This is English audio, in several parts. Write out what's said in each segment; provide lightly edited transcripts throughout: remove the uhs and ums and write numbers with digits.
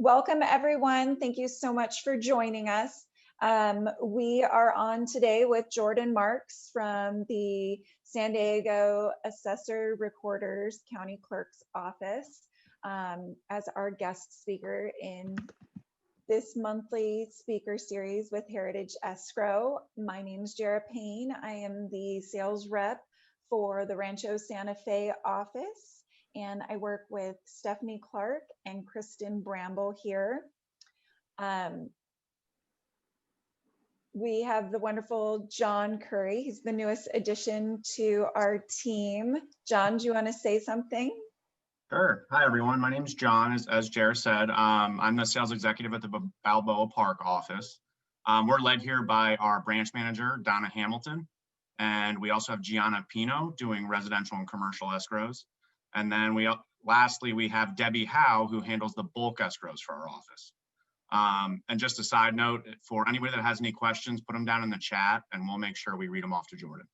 Welcome, everyone. Thank you so much for joining us. We are on today with Jordan Marks from the San Diego Assessor Recorder's County Clerk's Office as our guest speaker in this monthly speaker series with Heritage Escrow. My name is Jara Payne. I am the sales rep for the Rancho Santa Fe office, and I work with Stephanie Clark and Kristen Bramble here. We have the wonderful John Curry. He's the newest addition to our team. John, do you want to say something? Sure. Hi, everyone. My name is John, as Jared said. I'm the sales executive at the Balboa Park office. We're led here by our branch manager, Donna Hamilton, and we also have Gianna Pino doing residential and commercial escrows. And then lastly, we have Debbie Howe, who handles the bulk escrows for our office. And just a side note, for anybody that has any questions, put them down in the chat and we'll make sure we read them off to Jordan.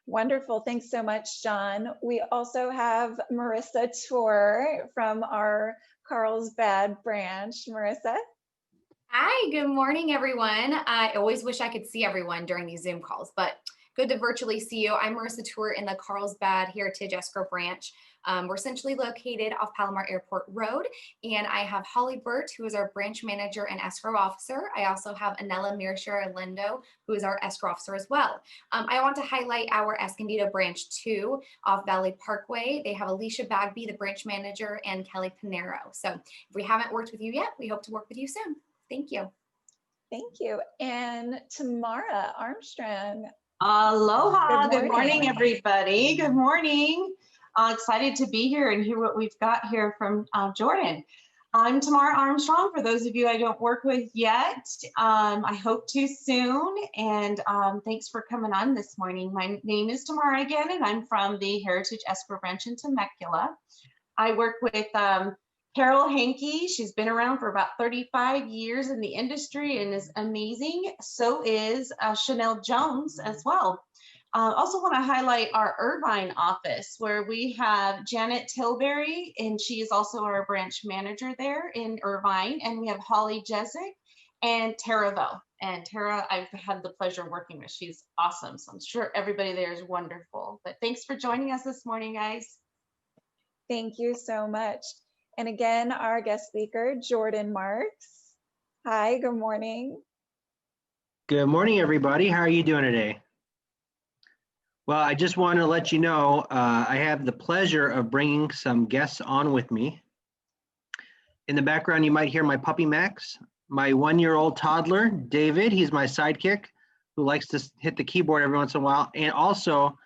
Wonderful. Thanks so much, John. We also have Marissa Tour from our Carlsbad branch. Marissa? Hi, good morning, everyone. I always wish I could see everyone during these Zoom calls, but good to virtually see you. I'm Marissa Tour in the Carlsbad Heritage Escrow branch. We're centrally located off Palomar Airport Road, and I have Holly Burt, who is our branch manager and escrow officer. I also have Anela Mirshire Lindo, who is our escrow officer as well. I want to highlight our Escondido branch 2 off Valley Parkway. They have Alicia Bagby, the branch manager, and Kelly Pinero. So if we haven't worked with you yet, we hope to work with you soon. Thank you. Thank you. And Tamara Armstrong. Aloha. Good morning, everybody. Good morning. Excited to be here and hear what we've got here from Jordan. I'm Tamara Armstrong. For those of you I don't work with yet, I hope to soon. And thanks for coming on this morning. My name is Tamara again, and I'm from the Heritage Escrow Branch in Temecula. I work with Carol Hankey. She's been around for about 35 years in the industry and is amazing. So is Chanel Jones as well. Also want to highlight our Irvine office, where we have Janet Tilbury, and she is also our branch manager there in Irvine. And we have Holly Jezik and Tara Vo. And Tara, I've had the pleasure of working with. She's awesome. So I'm sure everybody there is wonderful. But thanks for joining us this morning, guys. Thank you so much. And again, our guest speaker, Jordan Marks. Hi, good morning. Good morning, everybody. How are you doing today? Well, I just want to let you know, I have the pleasure of bringing some guests on with me. In the background, you might hear my puppy Max, my 1-year-old toddler, David. He's my sidekick who likes to hit the keyboard every once in a while. And also,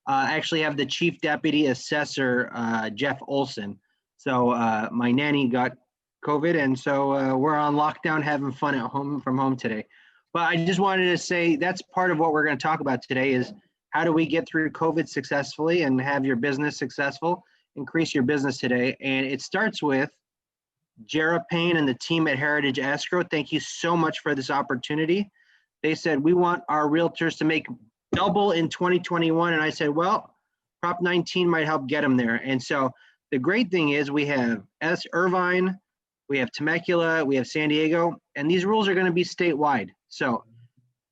I actually have the Chief Deputy Assessor, Jeff Olson. So my nanny got COVID, and so we're on lockdown having fun at home from home today. But I just wanted to say that's part of what we're going to talk about today is how do we get through COVID successfully and have your business successful, increase your business today. And it starts with Jara Payne and the team at Heritage Escrow. Thank you so much for this opportunity. They said, we want our realtors to make double in 2021. And I said, well, Prop 19 might help get them there. And so the great thing is we have Irvine, we have Temecula, we have San Diego, and these rules are going to be statewide. So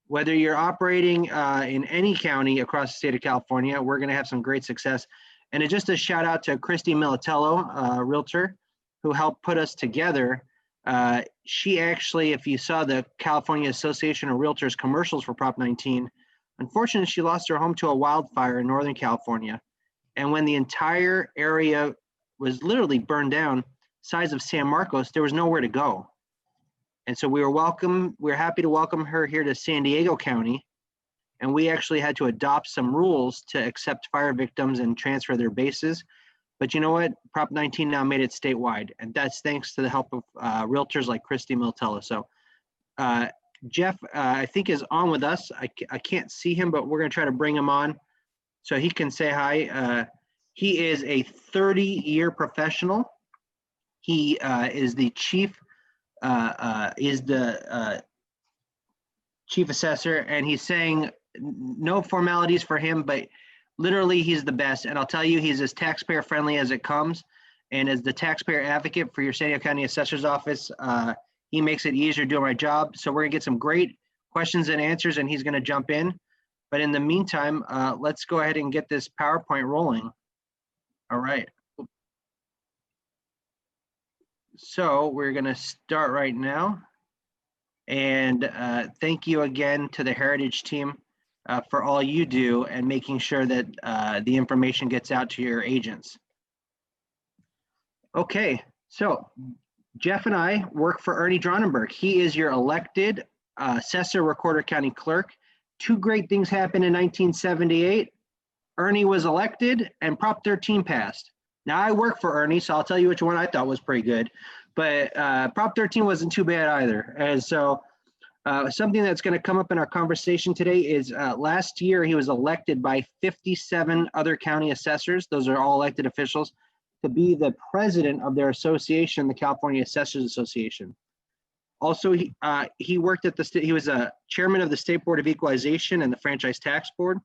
whether you're operating in any county across the state of California, we're going to have some great success. And just a shout out to Christy Militello, realtor, who helped put us together. She actually, if you saw the California Association of Realtors commercials for Prop 19, unfortunately, she lost her home to a wildfire in Northern California. And when the entire area was literally burned down, size of San Marcos, there was nowhere to go. And so we're happy to welcome her here to San Diego County. And we actually had to adopt some rules to accept fire victims and transfer their bases. But you know what? Prop 19 now made it statewide. And that's thanks to the help of realtors like Christy Miltello. So Jeff, I think is on with us. I can't see him, but we're going to try to bring him on so he can say hi. He is a 30-year professional. He is the chief chief assessor, and he's saying no formalities for him, but literally he's the best. And I'll tell you, he's as taxpayer friendly as it comes. And as the taxpayer advocate for your San Diego County Assessor's Office, he makes it easier doing my job. So we're gonna get some great questions and answers, and he's gonna jump in. But in the meantime, let's go ahead and get this PowerPoint rolling. All right. So we're gonna start right now. And thank you again to the Heritage team for all you do and making sure that the information gets out to your agents. Okay, so Jeff and I work for Ernie Dronenberg. He is your elected assessor, recorder, county clerk. Two great things happened in 1978. Ernie was elected and Prop 13 passed. Now I work for Ernie, so I'll tell you which one I thought was pretty good. But Prop 13 wasn't too bad either. And so something that's going to come up in our conversation today is last year he was elected by 57 other county assessors. Those are all elected officials to be the president of their association, the California Assessors Association. Also, he worked at the state. He was a chairman of the State Board of Equalization and the Franchise Tax Board.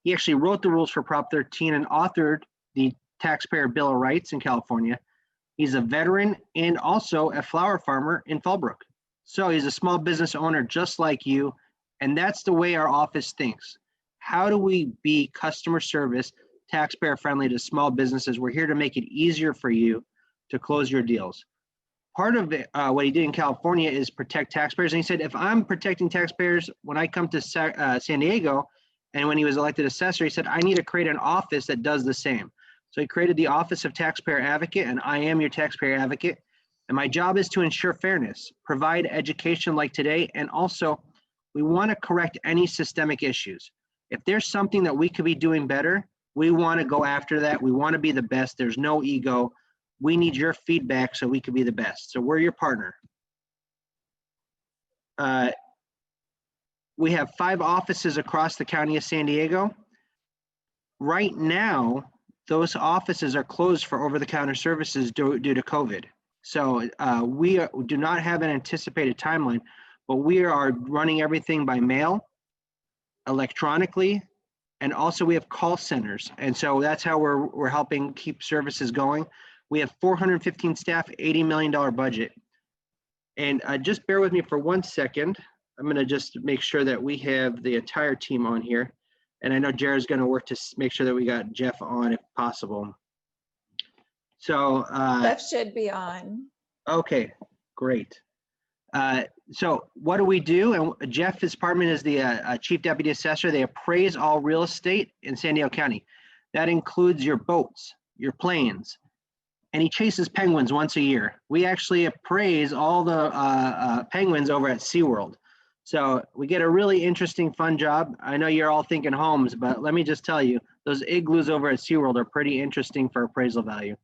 He actually wrote the rules for Prop 13 and authored the Taxpayer Bill of Rights in California. He's a veteran and also a flower farmer in Fallbrook. So he's a small business owner just like you. And that's the way our office thinks. How do we be customer service, taxpayer friendly to small businesses? We're here to make it easier for you to close your deals. Part of it, what he did in California is protect taxpayers. And he said, if I'm protecting taxpayers when I come to San Diego, and when he was elected assessor, he said, I need to create an office that does the same. So he created the Office of Taxpayer Advocate, and I am your taxpayer advocate. And my job is to ensure fairness, provide education like today, and also we want to correct any systemic issues. If there's something that we could be doing better, we want to go after that. We want to be the best. There's no ego. We need your feedback so we can be the best. So we're your partner. We have 5 offices across the county of San Diego. Right now, those offices are closed for over-the-counter services due to COVID. So we do not have an anticipated timeline, but we are running everything by mail, electronically, and also we have call centers. And so that's how we're helping keep services going. We have 415 staff, $80 million budget. And just bear with me for 1 second. I'm gonna just make sure that we have the entire team on here. And I know Jared's gonna work to make sure that we got Jeff on if possible. So Jeff should be on. Okay, great. So what do we do? And Jeff's department is the Chief Deputy Assessor. They appraise all real estate in San Diego County. That includes your boats, your planes, and he chases penguins once a year. We actually appraise all the penguins over at SeaWorld. So we get a really interesting, fun job. I know you're all thinking homes, but let me just tell you, those igloos over at SeaWorld are pretty interesting for appraisal value.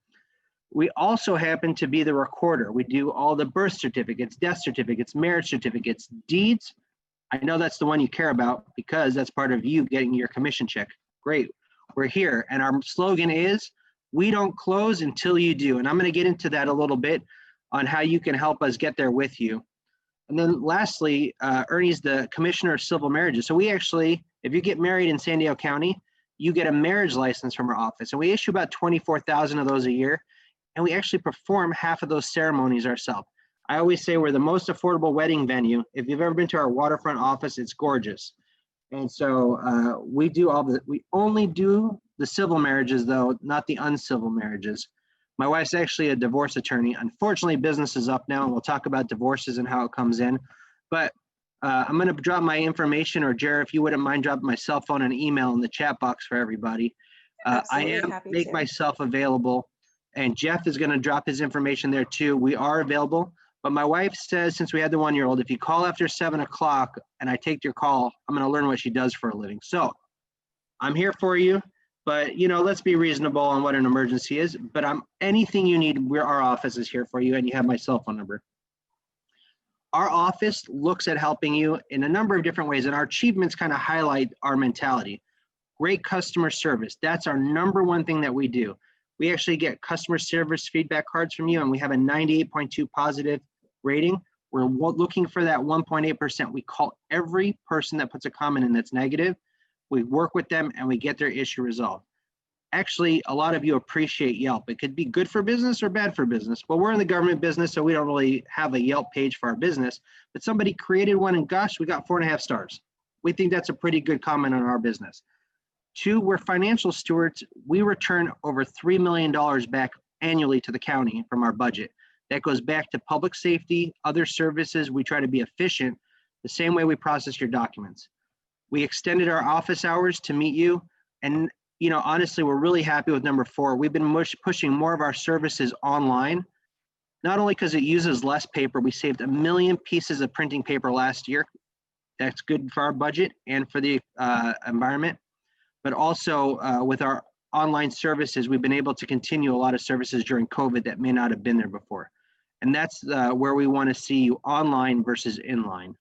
We also happen to be the recorder. We do all the birth certificates, death certificates, marriage certificates, deeds. I know that's the one you care about because that's part of you getting your commission check. Great, we're here. And our slogan is, we don't close until you do. And I'm gonna get into that a little bit on how you can help us get there with you. And then lastly, Ernie's the Commissioner of Civil Marriages. So we actually, if you get married in San Diego County, you get a marriage license from our office. And we issue about 24,000 of those a year. And we actually perform half of those ceremonies ourselves. I always say we're the most affordable wedding venue. If you've ever been to our waterfront office, it's gorgeous. And so we only do the civil marriages though, not the uncivil marriages. My wife's actually a divorce attorney. Unfortunately, business is up now and we'll talk about divorces and how it comes in. But I'm gonna drop my information, or Jared, if you wouldn't mind dropping my cell phone and email in the chat box for everybody. I make myself available. And Jeff is gonna drop his information there too. We are available, but my wife says, since we had the 1-year-old, if you call after 7 o'clock and I take your call, I'm gonna learn what she does for a living. So I'm here for you, but you know, let's be reasonable on what an emergency is, but anything you need, our office is here for you, and you have my cell phone number. Our office looks at helping you in a number of different ways, and our achievements kind of highlight our mentality. Great customer service, that's our #1 thing that we do. We actually get customer service feedback cards from you, and we have a 98.2 positive rating. We're looking for that 1.8%. We call every person that puts a comment in that's negative. We work with them and we get their issue resolved. actually, a lot of you appreciate Yelp. It could be good for business or bad for business. Well, we're in the government business, so we don't really have a Yelp page for our business, but somebody created one and gosh, we got 4.5 stars. We think that's a pretty good comment on our business. 2, we're financial stewards. We return over $3 million back annually to the county from our budget. That goes back to public safety, other services. We try to be efficient the same way we process your documents. We extended our office hours to meet you. And honestly, we're really happy with number 4. We've been pushing more of our services online, not only because it uses less paper. We saved 1 million pieces of printing paper last year. That's good for our budget and for the environment. But also with our online services, we've been able to continue a lot of services during COVID that may not have been there before. And that's where we want to see you, online versus inline.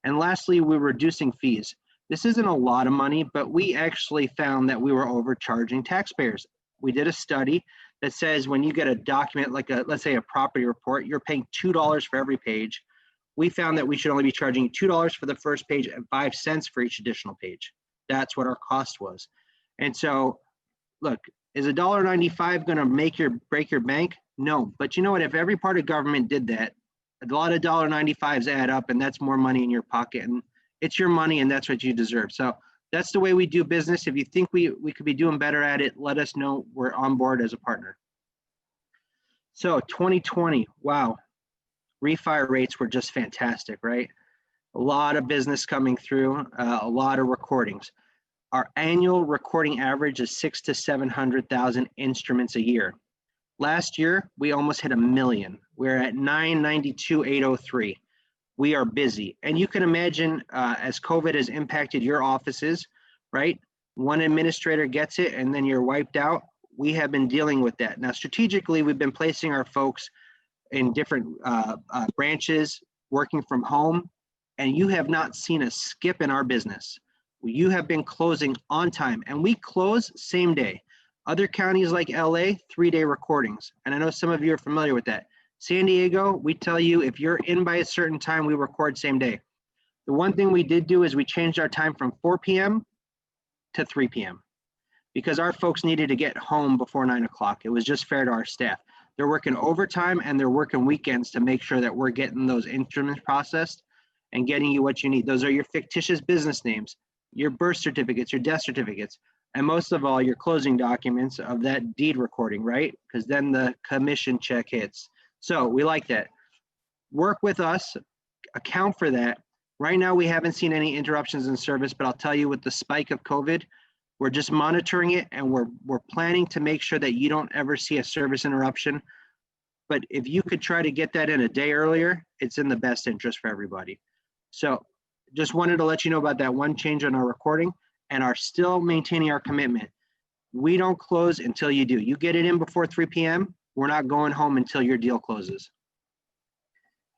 And lastly, we're reducing fees. This isn't a lot of money, but we actually found that we were overcharging taxpayers. We did a study that says when you get a document like let's say a property report, you're paying $2 for every page. We found that we should only be charging $2 for the first page and 5 cents for each additional page. That's what our cost was. And so, look, is $1.95 going to make or break your bank? No, but you know what? If every part of government did that, a lot of $1.95s add up, and that's more money in your pocket. And it's your money, and that's what you deserve. So that's the way we do business. If you think we could be doing better at it, let us know. We're on board as a partner. So 2020, wow, refi rates were just fantastic, right? A lot of business coming through, a lot of recordings. Our annual recording average is 600,000 to 700,000 instruments a year. Last year, we almost hit 1 million. We're at 992,803. We are busy. And you can imagine as COVID has impacted your offices, right? One administrator gets it and then you're wiped out. We have been dealing with that. Now, strategically, we've been placing our folks in different branches, working from home, and you have not seen a skip in our business. You have been closing on time, and we close same day. Other counties like LA, 3-day recordings. And I know some of you are familiar with that. San Diego, we tell you if you're in by a certain time, we record same day. The one thing we did do is we changed our time from 4 p.m. to 3 p.m. because our folks needed to get home before 9 o'clock. It was just fair to our staff. They're working overtime and they're working weekends to make sure that we're getting those instruments processed and getting you what you need. Those are your fictitious business names, your birth certificates, your death certificates, and most of all, your closing documents of that deed recording, right? Because then the commission check hits. So we like that. Work with us, account for that. Right now, we haven't seen any interruptions in service, but I'll tell you with the spike of COVID, we're just monitoring it and we're planning to make sure that you don't ever see a service interruption. But if you could try to get that in a day earlier, it's in the best interest for everybody. So just wanted to let you know about that one change on our recording and are still maintaining our commitment. We don't close until you do. You get it in before 3 p.m., we're not going home until your deal closes.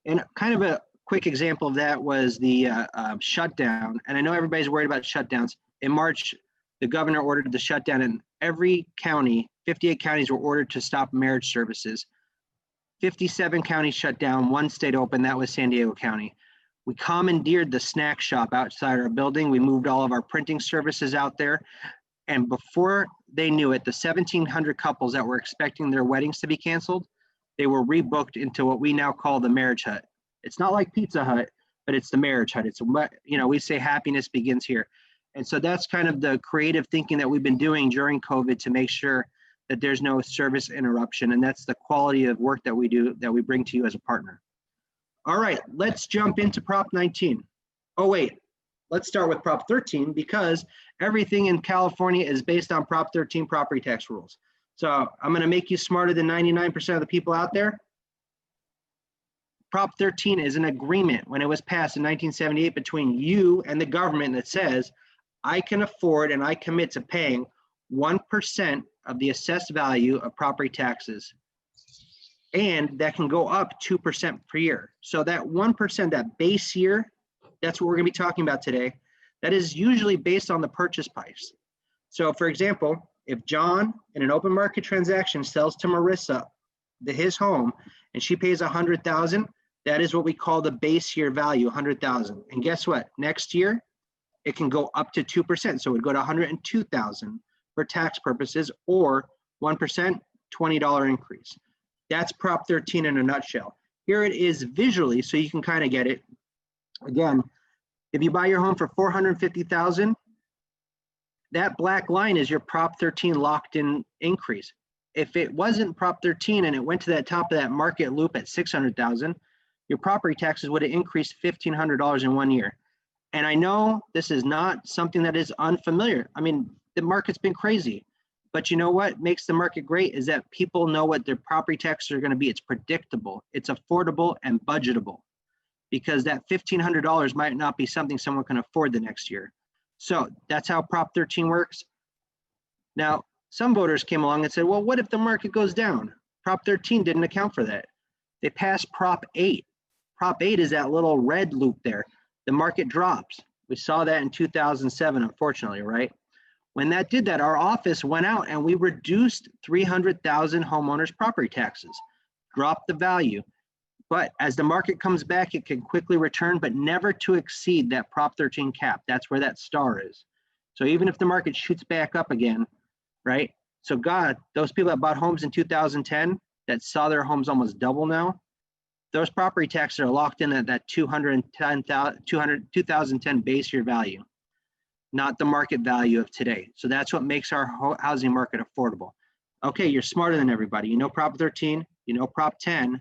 And kind of a quick example of that was the shutdown. And I know everybody's worried about shutdowns. In March, the governor ordered the shutdown in every county. 58 counties were ordered to stop marriage services. 57 counties shut down, 1 stayed open, that was San Diego County. We commandeered the snack shop outside our building. We moved all of our printing services out there. And before they knew it, the 1,700 couples that were expecting their weddings to be canceled, they were rebooked into what we now call the marriage hut. It's not like Pizza Hut, but it's the marriage hut. It's, we say happiness begins here. And so that's kind of the creative thinking that we've been doing during COVID to make sure that there's no service interruption. And that's the quality of work that we do, that we bring to you as a partner. All right, let's jump into Prop 19. Oh, wait, let's start with Prop 13 because everything in California is based on Prop 13 property tax rules. So I'm gonna make you smarter than 99% of the people out there. Prop 13 is an agreement when it was passed in 1978 between you and the government that says, I can afford and I commit to paying 1% of the assessed value of property taxes. And that can go up 2% per year. So that 1%, that base year, that's what we're gonna be talking about today. That is usually based on the purchase price. So for example, if John in an open market transaction sells to Marissa his home and she pays $100,000, that is what we call the base year value, $100,000. And guess what? Next year, it can go up to 2%. So it would go to $102,000. for tax purposes, or 1%, $20 increase. That's Prop 13 in a nutshell. Here it is visually, so you can kind of get it. Again, if you buy your home for $450,000, that black line is your Prop 13 locked in increase. If it wasn't Prop 13 and it went to that top of that market loop at $600,000, your property taxes would have increased $1,500 in 1 year. And I know this is not something that is unfamiliar. I mean, the market's been crazy, but you know what makes the market great is that people know what their property taxes are going to be. It's predictable, it's affordable and budgetable, because that $1,500 might not be something someone can afford the next year. So that's how Prop 13 works. Now, some voters came along and said, well, what if the market goes down? Prop 13 didn't account for that. They passed Prop 8. Prop 8 is that little red loop there. The market drops. We saw that in 2007, unfortunately, right? When that did that, our office went out and we reduced 300,000 homeowners' property taxes, dropped the value. But as the market comes back, it can quickly return, but never to exceed that Prop 13 cap. That's where that star is. So even if the market shoots back up again, right? So God, those people that bought homes in 2010 that saw their homes almost double now, those property taxes are locked in at that 2010 base year value, not the market value of today. So that's what makes our housing market affordable. Okay, you're smarter than everybody. You know Prop 13, you know Prop 10,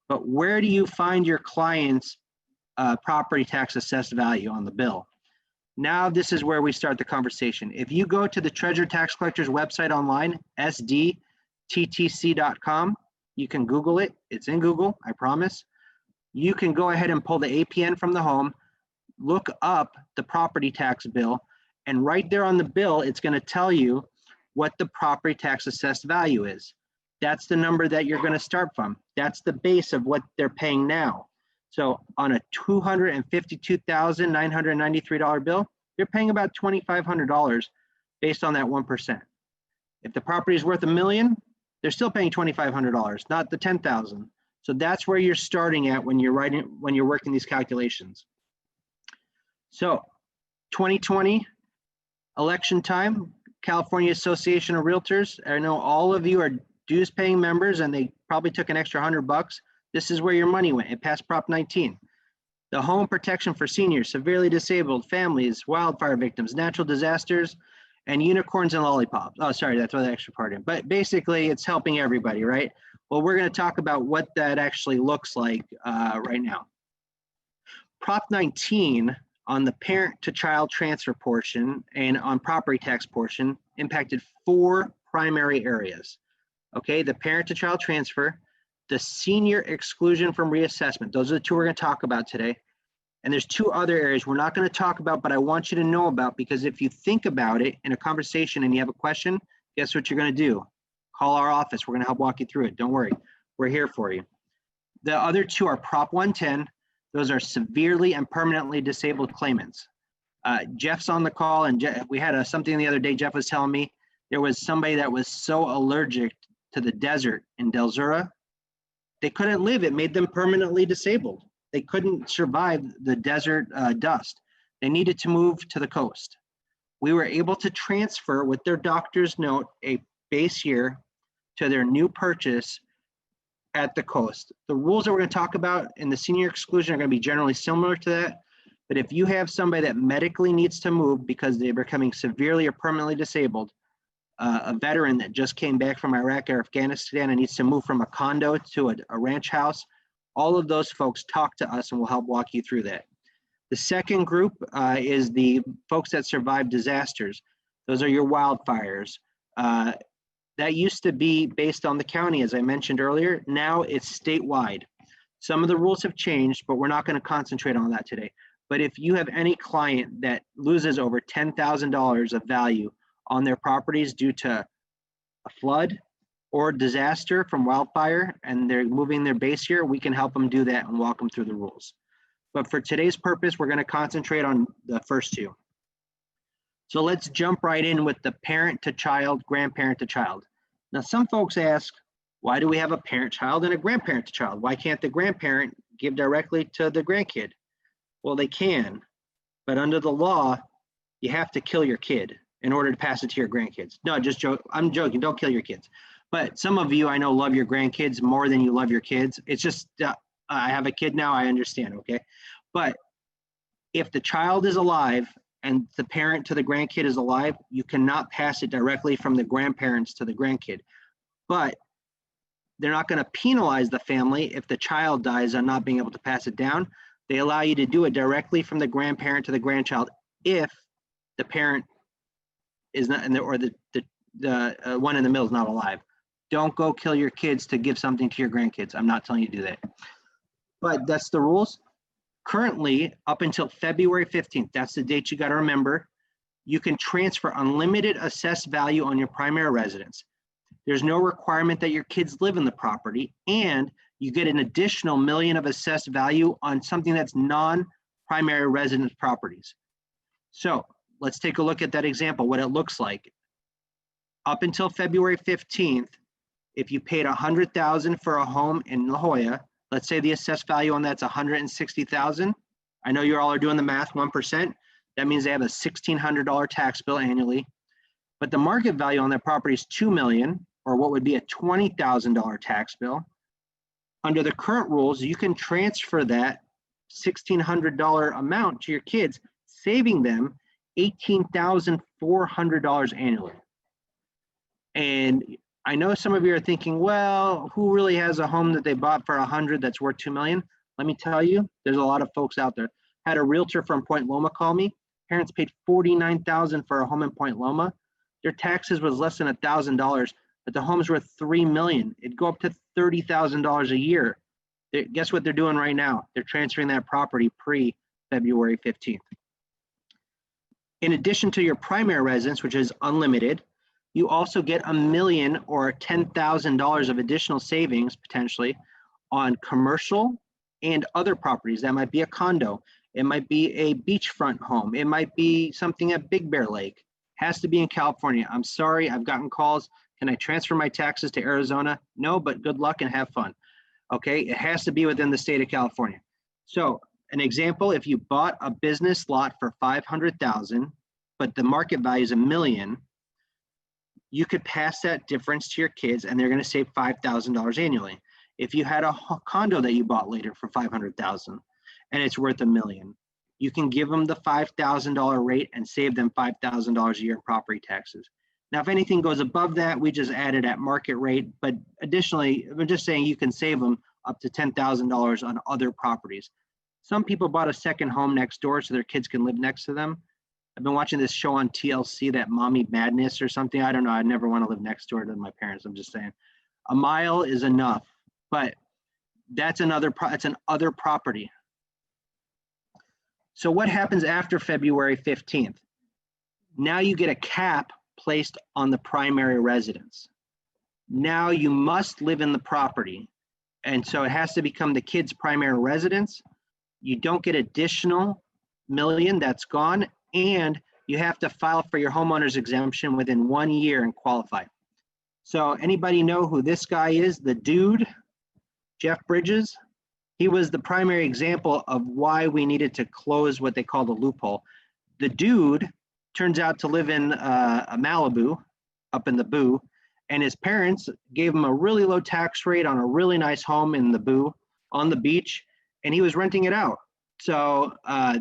but where do you find your client's property tax assessed value on the bill? Now this is where we start the conversation. If you go to the Treasurer Tax Collector's website online, sdttc.com, you can Google it. It's in Google, I promise. You can go ahead and pull the APN from the home, look up the property tax bill, and right there on the bill, it's going to tell you what the property tax assessed value is. That's the number that you're going to start from. That's the base of what they're paying now. So on a $252,993 bill, you're paying about $2,500 based on that 1%. If the property is worth $1 million, they're still paying $2,500, not the $10,000. So that's where you're starting at when you're working these calculations. So 2020 election time, California Association of Realtors. I know all of you are dues paying members and they probably took an extra $100. This is where your money went. It passed Prop 19. The home protection for seniors, severely disabled, families, wildfire victims, natural disasters, and unicorns and lollipops. Oh, sorry, that's what the extra part in. But basically, it's helping everybody, right? Well, we're going to talk about what that actually looks like right now. Prop 19 on the parent-to-child transfer portion and on property tax portion impacted 4 primary areas. Okay, the parent-to-child transfer, the senior exclusion from reassessment. Those are the 2 we're going to talk about today. And there's 2 other areas we're not going to talk about, but I want you to know about, because if you think about it in a conversation and you have a question, guess what you're going to do? Call our office. We're going to help walk you through it. Don't worry. We're here for you. The other 2 are Prop 110. Those are severely and permanently disabled claimants. Jeff's on the call, and we had something the other day. Jeff was telling me there was somebody that was so allergic to the desert in Del Zura, they couldn't live. It made them permanently disabled. They couldn't survive the desert dust. They needed to move to the coast. We were able to transfer with their doctor's note a base year to their new purchase at the coast. The rules that we're going to talk about in the senior exclusion are going to be generally similar to that. But if you have somebody that medically needs to move because they're becoming severely or permanently disabled, a veteran that just came back from Iraq or Afghanistan and needs to move from a condo to a ranch house, all of those folks talk to us and we'll help walk you through that. The second group is the folks that survived disasters. Those are your wildfires. That used to be based on the county, as I mentioned earlier. Now it's statewide. Some of the rules have changed, but we're not going to concentrate on that today. But if you have any client that loses over $10,000 of value on their properties due to a flood or disaster from wildfire and they're moving their base year, we can help them do that and walk them through the rules. But for today's purpose, we're going to concentrate on the first 2. So let's jump right in with the parent to child, grandparent to child. Now, some folks ask, why do we have a parent child and a grandparent to child? Why can't the grandparent give directly to the grandkid? Well, they can, but under the law, you have to kill your kid. in order to pass it to your grandkids. No, just joke. I'm joking. Don't kill your kids. But some of you I know love your grandkids more than you love your kids. It's just, I have a kid now, I understand, okay? But if the child is alive and the parent to the grandkid is alive, you cannot pass it directly from the grandparents to the grandkid. But they're not going to penalize the family if the child dies on not being able to pass it down. They allow you to do it directly from the grandparent to the grandchild if the parent is not, or the one in the middle is not alive. Don't go kill your kids to give something to your grandkids. I'm not telling you to do that. But that's the rules. Currently, up until February 15th, that's the date you got to remember, you can transfer unlimited assessed value on your primary residence. There's no requirement that your kids live in the property, and you get an additional $1 million of assessed value on something that's non-primary residence properties. So let's take a look at that example, what it looks like. Up until February 15th, if you paid $100,000 for a home in La Jolla, let's say the assessed value on that's $160,000. I know you all are doing the math, 1%. That means they have a $1,600 tax bill annually. But the market value on that property is $2 million, or what would be a $20,000 tax bill. Under the current rules, you can transfer that $1,600 amount to your kids, saving them $18,400 annually. And I know some of you are thinking, well, who really has a home that they bought for $100 that's worth $2 million? Let me tell you, there's a lot of folks out there. Had a realtor from Point Loma call me. Parents paid $49,000 for a home in Point Loma. Their taxes was less than $1,000, but the home's worth $3 million. It'd go up to $30,000 a year. Guess what they're doing right now? They're transferring that property pre-February 15th. In addition to your primary residence, which is unlimited, you also get $1 million or $10,000 of additional savings potentially on commercial and other properties. That might be a condo. It might be a beachfront home. It might be something at Big Bear Lake. Has to be in California. I'm sorry, I've gotten calls. Can I transfer my taxes to Arizona? No, but good luck and have fun. Okay, it has to be within the state of California. So an example, if you bought a business lot for $500,000, but the market value is $1 million, you could pass that difference to your kids and they're going to save $5,000 annually. If you had a condo that you bought later for $500,000 and it's worth $1 million, you can give them the $5,000 rate and save them $5,000 a year in property taxes. Now, if anything goes above that, we just add it at market rate. But additionally, we're just saying you can save them up to $10,000 on other properties. Some people bought a second home next door so their kids can live next to them. I've been watching this show on TLC, that Mommy Madness or something. I don't know. I never want to live next door to my parents. I'm just saying a mile is enough, but that's an other property. So what happens after February 15th? Now you get a cap placed on the primary residence. Now you must live in the property. And so it has to become the kid's primary residence. You don't get additional $1 million, that's gone. And you have to file for your homeowner's exemption within 1 year and qualify. So anybody know who this guy is? The dude, Jeff Bridges? He was the primary example of why we needed to close what they call the loophole. The dude turns out to live in a Malibu, up in the Boo, and his parents gave him a really low tax rate on a really nice home in the Boo on the beach, and he was renting it out. So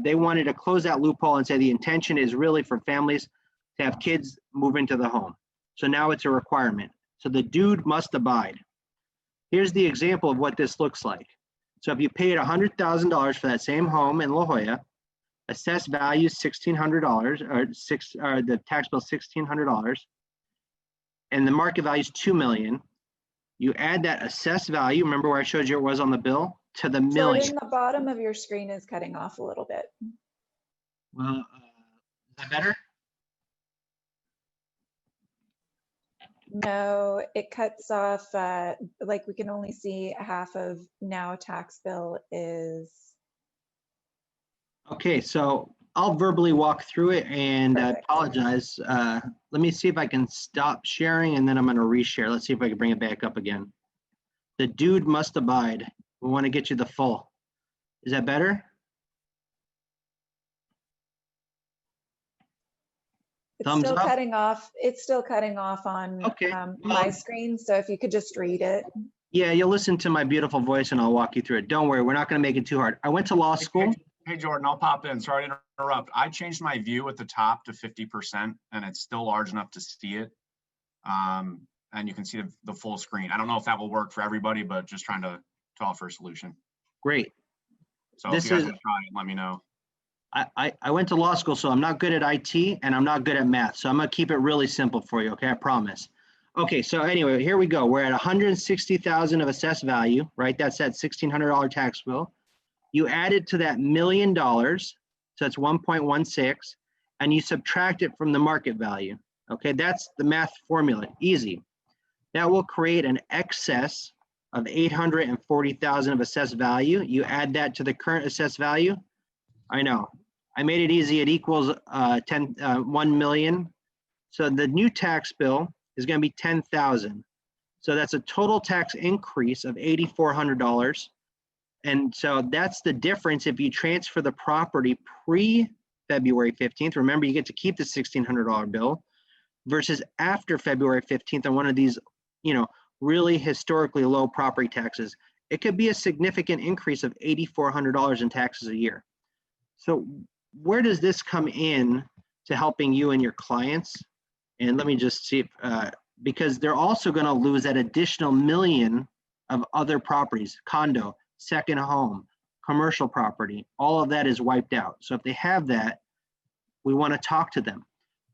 they wanted to close that loophole and say the intention is really for families to have kids move into the home. So now it's a requirement. So the dude must abide. Here's the example of what this looks like. So if you paid $100,000 for that same home in La Jolla, assessed value is $1,600, or the tax bill is $1,600, and the market value is $2 million. You add that assessed value, remember where I showed you it was on the bill, to the million. Jordan, the bottom of your screen is cutting off a little bit. Well, is that better? No, it cuts off, like we can only see half of now tax bill is. Okay, so I'll verbally walk through it, and I Perfect. apologize. Let me see if I can stop sharing, and then I'm going to reshare. Let's see if I can bring it back up again. The dude must abide. We want to get you the full. Is that better? It's Thumbs still up? cutting off. It's still cutting off on Okay. my screen. So if you could just read it. Yeah, you'll listen to my beautiful voice and I'll walk you through it. Don't worry, we're not going to make it too hard. I went to law school. Hey, Jordan, I'll pop in. Sorry to interrupt. I changed my view at the top to 50% and it's still large enough to see it. And you can see the full screen. I don't know if that will work for everybody, but just trying to offer a solution. Great. So if you guys want to try it, let me know. I went to law school, so I'm not good at IT and I'm not good at math. So I'm going to keep it really simple for you. Okay, I promise. Okay, so anyway, here we go. We're at 160,000 of assessed value, right? That's that $1,600 tax bill. You add it to that $1 million, so that's 1.16, and you subtract it from the market value. Okay, that's the math formula, easy. That will create an excess of 840,000 of assessed value. You add that to the current assessed value. I know, I made it easy. It equals 1 million. So the new tax bill is going to be 10,000. So that's a total tax increase of $8,400. And so that's the difference if you transfer the property pre-February 15th. Remember, you get to keep the $1,600 bill versus after February 15th on one of these, you know, really historically low property taxes. It could be a significant increase of $8,400 in taxes a year. So where does this come in to helping you and your clients? And let me just see, because they're also going to lose that additional $1 million of other properties, condo, second home, commercial property, all of that is wiped out. So if they have that, we want to talk to them.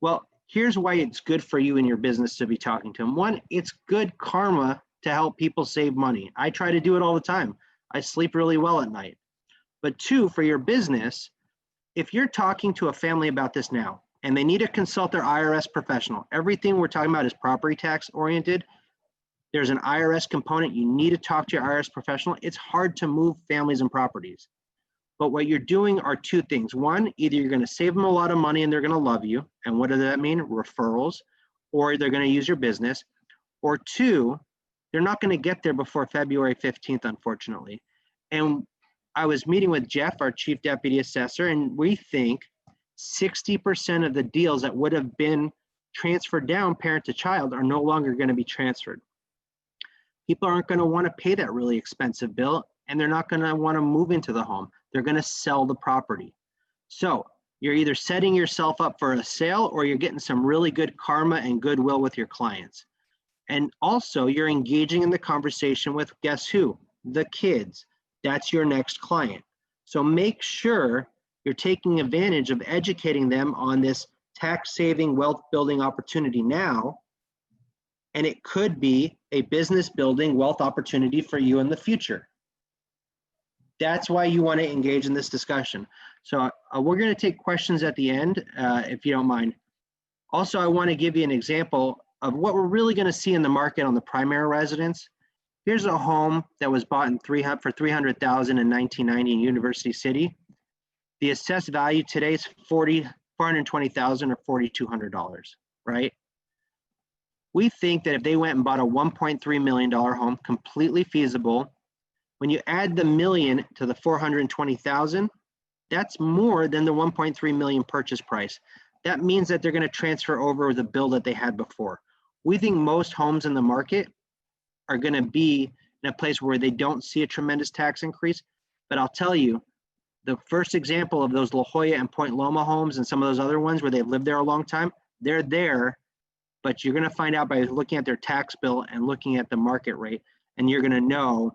Well, here's why it's good for you and your business to be talking to them. One, it's good karma to help people save money. I try to do it all the time. I sleep really well at night. But two, for your business, if you're talking to a family about this now and they need to consult their IRS professional, everything we're talking about is property tax oriented. There's an IRS component. You need to talk to your IRS professional. It's hard to move families and properties. But what you're doing are two things. One, either you're going to save them a lot of money and they're going to love you. And what does that mean? Referrals. Or they're going to use your business. Or two, they're not going to get there before February 15th, unfortunately. And I was meeting with Jeff, our chief deputy assessor, and we think 60% of the deals that would have been transferred down parent to child are no longer going to be transferred. People aren't going to want to pay that really expensive bill, and they're not going to want to move into the home. They're going to sell the property. So you're either setting yourself up for a sale or you're getting some really good karma and goodwill with your clients. And also you're engaging in the conversation with, guess who? The kids. That's your next client. So make sure you're taking advantage of educating them on this tax saving, wealth building opportunity now. And it could be a business building wealth opportunity for you in the future. That's why you want to engage in this discussion. So we're going to take questions at the end, if you don't mind. Also, I want to give you an example of what we're really going to see in the market on the primary residence. Here's a home that was bought for $300,000 in 1990 in University City. The assessed value today is $420,000 or $4,200, right? We think that if they went and bought a $1.3 million home, completely feasible, when you add the million to the 420,000, that's more than the 1.3 million purchase price. That means that they're going to transfer over the bill that they had before. We think most homes in the market are going to be in a place where they don't see a tremendous tax increase. But I'll tell you, the first example of those La Jolla and Point Loma homes and some of those other ones where they've lived there a long time, they're there, but you're going to find out by looking at their tax bill and looking at the market rate, and you're going to know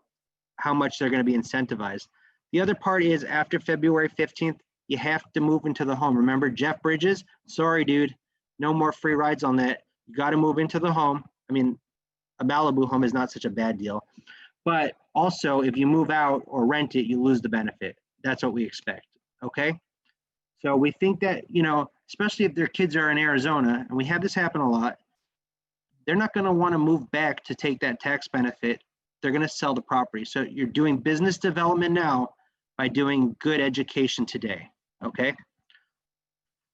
how much they're going to be incentivized. The other part is after February 15th, you have to move into the home. Remember Jeff Bridges? Sorry, dude, no more free rides on that. You got to move into the home. I mean, a Malibu home is not such a bad deal, but also if you move out or rent it, you lose the benefit. That's what we expect, okay? So we think that, you know, especially if their kids are in Arizona, and we have this happen a lot, they're not going to want to move back to take that tax benefit. They're going to sell the property. So you're doing business development now by doing good education today, okay?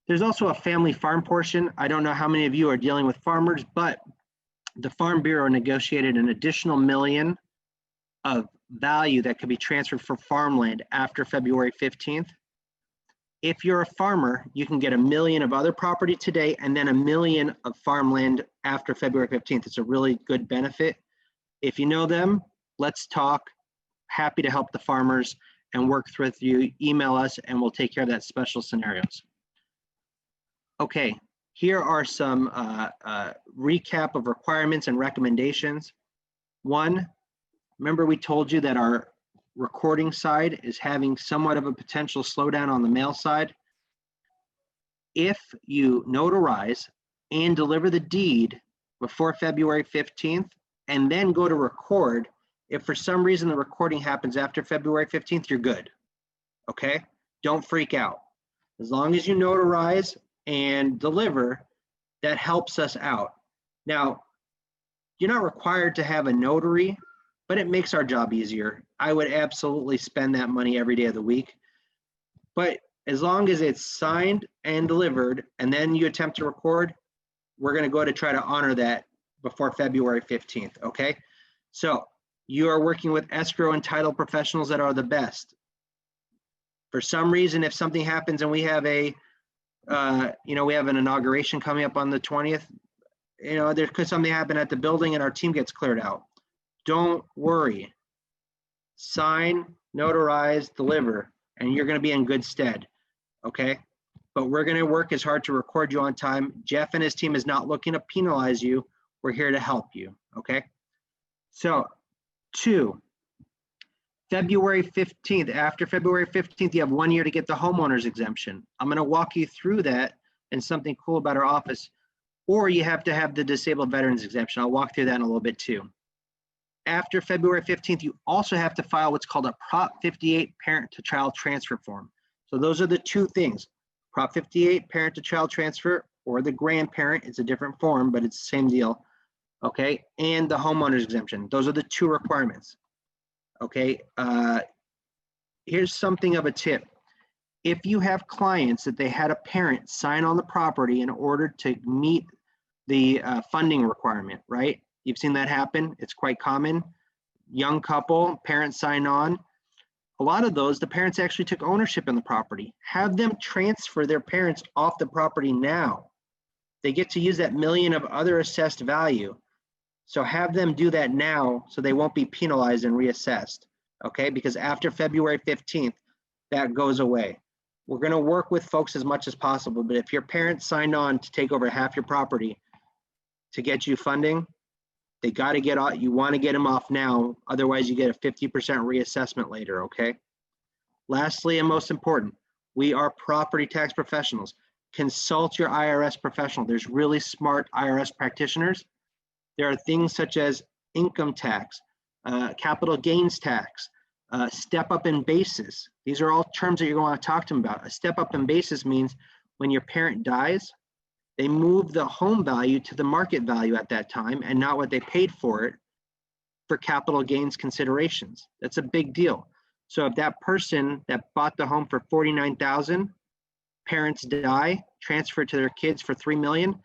There's also a family farm portion. I don't know how many of you are dealing with farmers, but the Farm Bureau negotiated an additional $1 million of value that could be transferred for farmland after February 15th. If you're a farmer, you can get $1 million of other property today and then $1 million of farmland after February 15th. It's a really good benefit. If you know them, let's talk. Happy to help the farmers and work with you. Email us and we'll take care of that special scenarios. Okay, here are some recap of requirements and recommendations. One, remember we told you that our recording side is having somewhat of a potential slowdown on the mail side. If you notarize and deliver the deed before February 15th and then go to record, if for some reason the recording happens after February 15th, you're good, okay? Don't freak out. As long as you notarize and deliver, that helps us out. Now, you're not required to have a notary, but it makes our job easier. I would absolutely spend that money every day of the week. But as long as it's signed and delivered, and then you attempt to record, we're gonna go to try to honor that before February 15th, okay? So you are working with escrow and title professionals that are the best. For some reason, if something happens and we have a, we have an inauguration coming up on the 20th, there could something happen at the building and our team gets cleared out. Don't worry. Sign, notarize, deliver, and you're going to be in good stead, okay? But we're going to work as hard to record you on time. Jeff and his team is not looking to penalize you. We're here to help you, okay? So, 2, February 15th, after February 15th, you have 1 year to get the homeowner's exemption. I'm going to walk you through that and something cool about our office. Or you have to have the disabled veterans exemption. I'll walk through that in a little bit too. After February 15th, you also have to file what's called a Prop 58 parent-to-child transfer form. So those are the two things. Prop 58 parent-to-child transfer, or the grandparent, it's a different form, but it's the same deal, okay? And the homeowner's exemption. Those are the two requirements, okay? Here's something of a tip. If you have clients that they had a parent sign on the property in order to meet the funding requirement, right? You've seen that happen. It's quite common. Young couple, parents sign on. A lot of those, the parents actually took ownership in the property. Have them transfer their parents off the property now. They get to use that $1 million of other assessed value. So have them do that now so they won't be penalized and reassessed, okay? Because after February 15th, that goes away. We're gonna work with folks as much as possible, but if your parents signed on to take over half your property to get you funding, they gotta get off, you wanna get them off now, otherwise you get a 50% reassessment later, okay? Lastly, and most important, we are property tax professionals. Consult your IRS professional. There's really smart IRS practitioners. There are things such as income tax, capital gains tax, step up in basis. These are all terms that you're going to talk to them about. A step up in basis means when your parent dies, they move the home value to the market value at that time and not what they paid for it for capital gains considerations. That's a big deal. So if that person that bought the home for $49,000, parents die, transfer it to their kids for $3 million,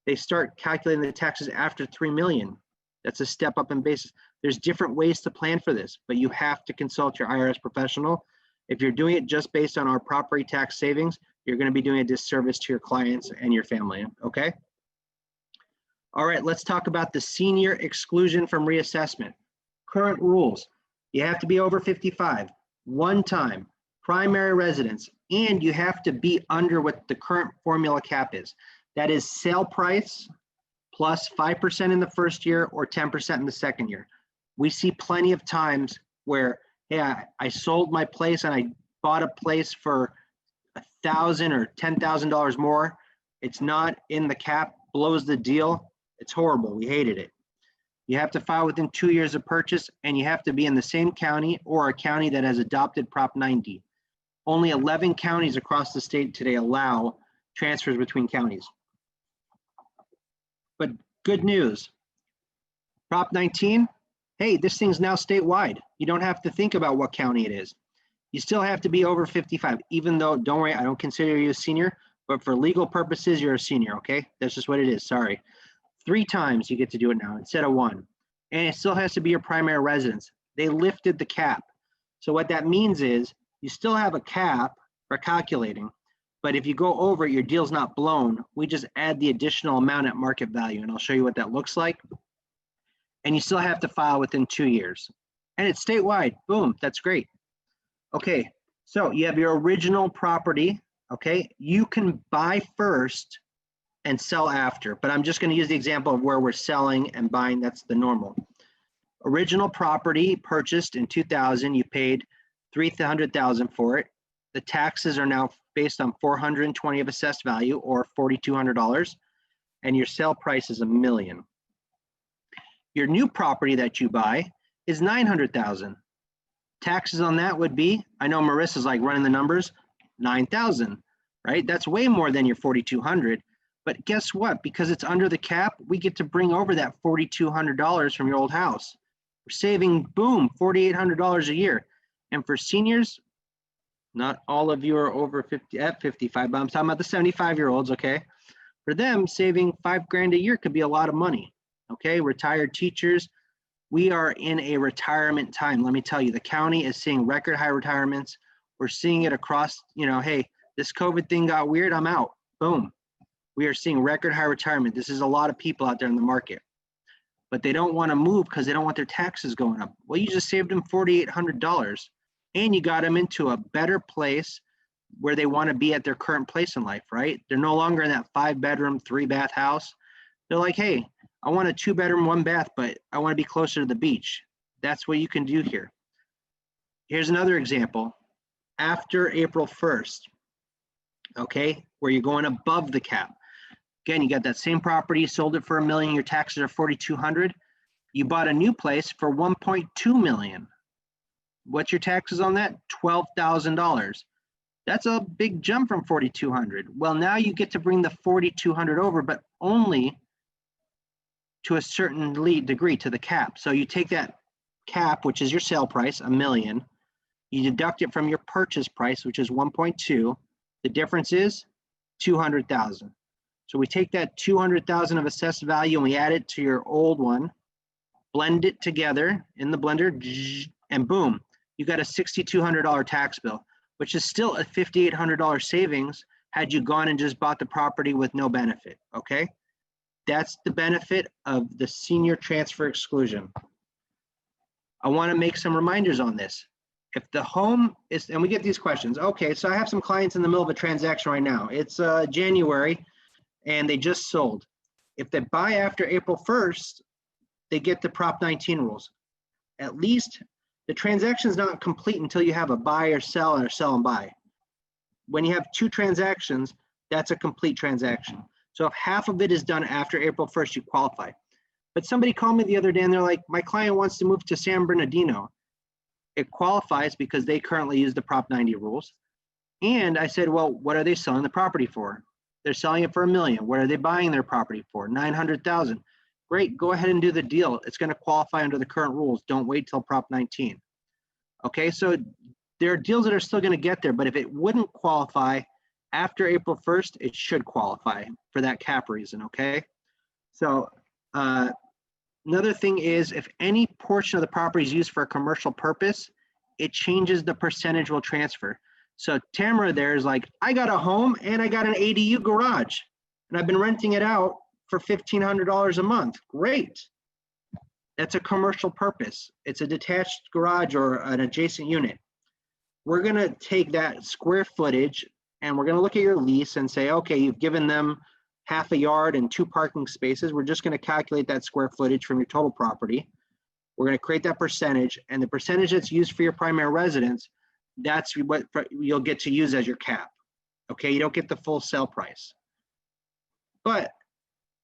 they start calculating the taxes after $3 million. That's a step up in basis. There's different ways to plan for this, but you have to consult your IRS professional. If you're doing it just based on our property tax savings, you're going to be doing a disservice to your clients and your family, okay? All right, let's talk about the senior exclusion from reassessment. Current rules, you have to be over 55, one time, primary residence, and you have to be under what the current formula cap is. That is sale price plus 5% in the first year or 10% in the second year. We see plenty of times where, yeah, I sold my place and I bought a place for $1,000 or $10,000 more. It's not in the cap, blows the deal. It's horrible. We hated it. You have to file within 2 years of purchase, and you have to be in the same county or a county that has adopted Prop 90. Only 11 counties across the state today allow transfers between counties. But good news, Prop 19, hey, this thing's now statewide. You don't have to think about what county it is. You still have to be over 55, even though, don't worry, I don't consider you a senior, but for legal purposes, you're a senior, okay? That's just what it is, sorry. 3 times you get to do it now instead of 1. And it still has to be your primary residence. They lifted the cap. So what that means is you still have a cap for calculating, But if you go over it, your deal's not blown. We just add the additional amount at market value, and I'll show you what that looks like. And you still have to file within 2 years. And it's statewide. Boom, that's great. Okay, so you have your original property, okay? You can buy first and sell after, but I'm just going to use the example of where we're selling and buying. That's the normal. Original property purchased in 2000, you paid $300,000 for it. The taxes are now based on 420 of assessed value, or $4,200, and your sale price is $1 million. Your new property that you buy is $900,000. Taxes on that would be, I know Marissa's like running the numbers, $9,000, right? That's way more than your $4,200. But guess what? Because it's under the cap, we get to bring over that $4,200 from your old house. We're saving, boom, $4,800 a year. And for seniors, not all of you are over 50 at 55, but I'm talking about the 75-year-olds, okay? For them, saving $5,000 a year could be a lot of money, okay? Retired teachers, we are in a retirement time. Let me tell you, the county is seeing record high retirements. We're seeing it across, you know, hey, this COVID thing got weird, I'm out, boom. We are seeing record high retirement. This is a lot of people out there in the market, but they don't want to move because they don't want their taxes going up. Well, you just saved them $4,800. And you got them into a better place where they want to be at their current place in life, right? They're no longer in that 5-bedroom, 3-bath house. They're like, hey, I want a 2-bedroom, 1-bath, but I want to be closer to the beach. That's what you can do here. Here's another example. After April 1st, okay, where you're going above the cap. Again, you got that same property, sold it for $1 million, your taxes are $4,200. You bought a new place for $1.2 million. What's your taxes on that? $12,000. That's a big jump from $4,200. Well, now you get to bring the $4,200 over, but only to a certain degree, to the cap. So you take that cap, which is your sale price, $1 million. You deduct it from your purchase price, which is 1.2. The difference is $200,000. So we take that $200,000 of assessed value and we add it to your old one, blend it together in the blender, and boom, you got a $6,200 tax bill, which is still a $5,800 savings had you gone and just bought the property with no benefit, okay? That's the benefit of the senior transfer exclusion. I want to make some reminders on this. If the home is, and we get these questions, okay, so I have some clients in the middle of a transaction right now. It's January and they just sold. If they buy after April 1st, they get the Prop 19 rules. At least the transaction is not complete until you have a buy or sell or sell and buy. When you have 2 transactions, that's a complete transaction. So if half of it is done after April 1st, you qualify. But somebody called me the other day and they're like, my client wants to move to San Bernardino. It qualifies because they currently use the Prop 90 rules. And I said, well, what are they selling the property for? They're selling it for $1 million. What are they buying their property for? $900,000. Great, go ahead and do the deal. It's going to qualify under the current rules. Don't wait till Prop 19. Okay, so there are deals that are still going to get there, but if it wouldn't qualify after April 1st, it should qualify for that cap reason, okay? So another thing is if any portion of the property is used for a commercial purpose, it changes the percentage will transfer. So Tamara there is like, I got a home and I got an ADU garage and I've been renting it out for $1,500 a month. Great. That's a commercial purpose. It's a detached garage or an adjacent unit. We're going to take that square footage and we're going to look at your lease and say, okay, you've given them half a yard and 2 parking spaces. We're just going to calculate that square footage from your total property. We're going to create that percentage, and the percentage that's used for your primary residence, that's what you'll get to use as your cap. Okay, you don't get the full sale price. But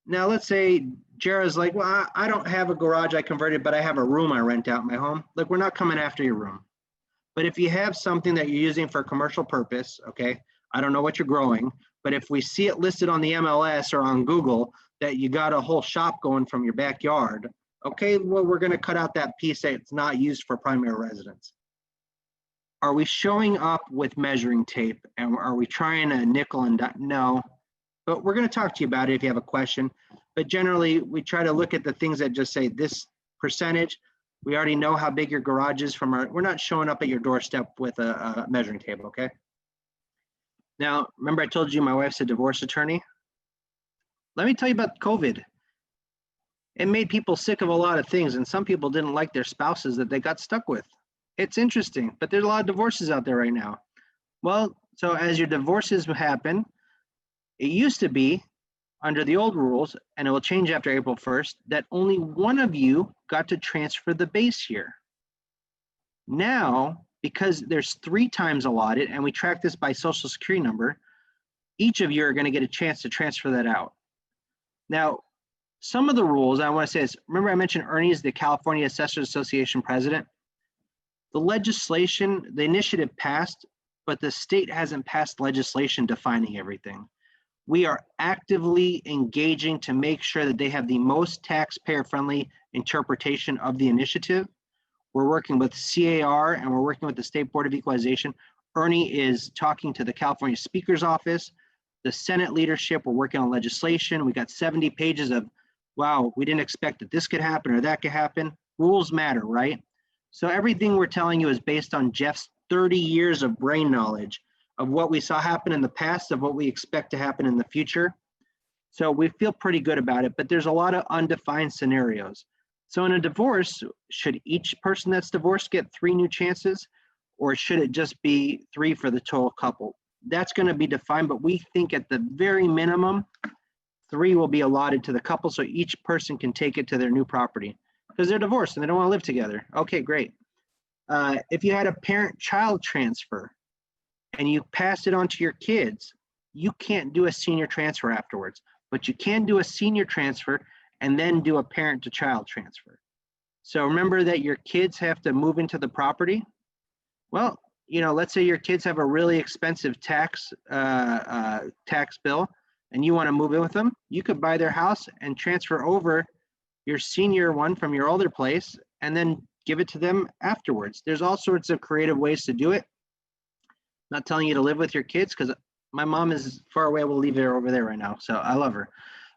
now let's say Jara's like, well, I don't have a garage I converted, but I have a room I rent out in my home. Look, we're not coming after your room. But if you have something that you're using for a commercial purpose, okay, I don't know what you're growing, but if we see it listed on the MLS or on Google that you got a whole shop going from your backyard, okay, well, we're going to cut out that piece that's not used for primary residence. Are we showing up with measuring tape and are we trying to nickel and dime? No, but we're going to talk to you about it if you have a question. But generally, we try to look at the things that just say this percentage. We already know how big your garage is from we're not showing up at your doorstep with a measuring tape, okay? Now, remember I told you my wife's a divorce attorney? Let me tell you about COVID. It made people sick of a lot of things, and some people didn't like their spouses that they got stuck with. It's interesting, but there's a lot of divorces out there right now. Well, so as your divorces happen, it used to be under the old rules, and it will change after April 1st, that only one of you got to transfer the base year. Now, because there's 3 times allotted, and we track this by social security number, each of you are going to get a chance to transfer that out. Now, some of the rules I want to say is, remember I mentioned Ernie is the California Assessors Association president? The legislation, the initiative passed, but the state hasn't passed legislation defining everything. We are actively engaging to make sure that they have the most taxpayer-friendly interpretation of the initiative. We're working with CAR and we're working with the State Board of Equalization. Ernie is talking to the California Speaker's Office, the Senate leadership. We're working on legislation. We got 70 pages of, wow, we didn't expect that this could happen or that could happen. Rules matter, right? So everything we're telling you is based on Jeff's 30 years of brain knowledge of what we saw happen in the past, of what we expect to happen in the future. So we feel pretty good about it, but there's a lot of undefined scenarios. So in a divorce, should each person that's divorced get 3 new chances, or should it just be 3 for the total couple? That's going to be defined, but we think at the very minimum, 3 will be allotted to the couple so each person can take it to their new property because they're divorced and they don't want to live together. Okay, great. If you had a parent-child transfer and you passed it on to your kids, you can't do a senior transfer afterwards, but you can do a senior transfer and then do a parent-to-child transfer. So remember that your kids have to move into the property. Well, you know, let's say your kids have a really expensive tax bill and you want to move in with them, you could buy their house and transfer over your senior one from your older place and then give it to them afterwards. There's all sorts of creative ways to do it. Not telling you to live with your kids because my mom is far away. We'll leave her over there right now. So I love her.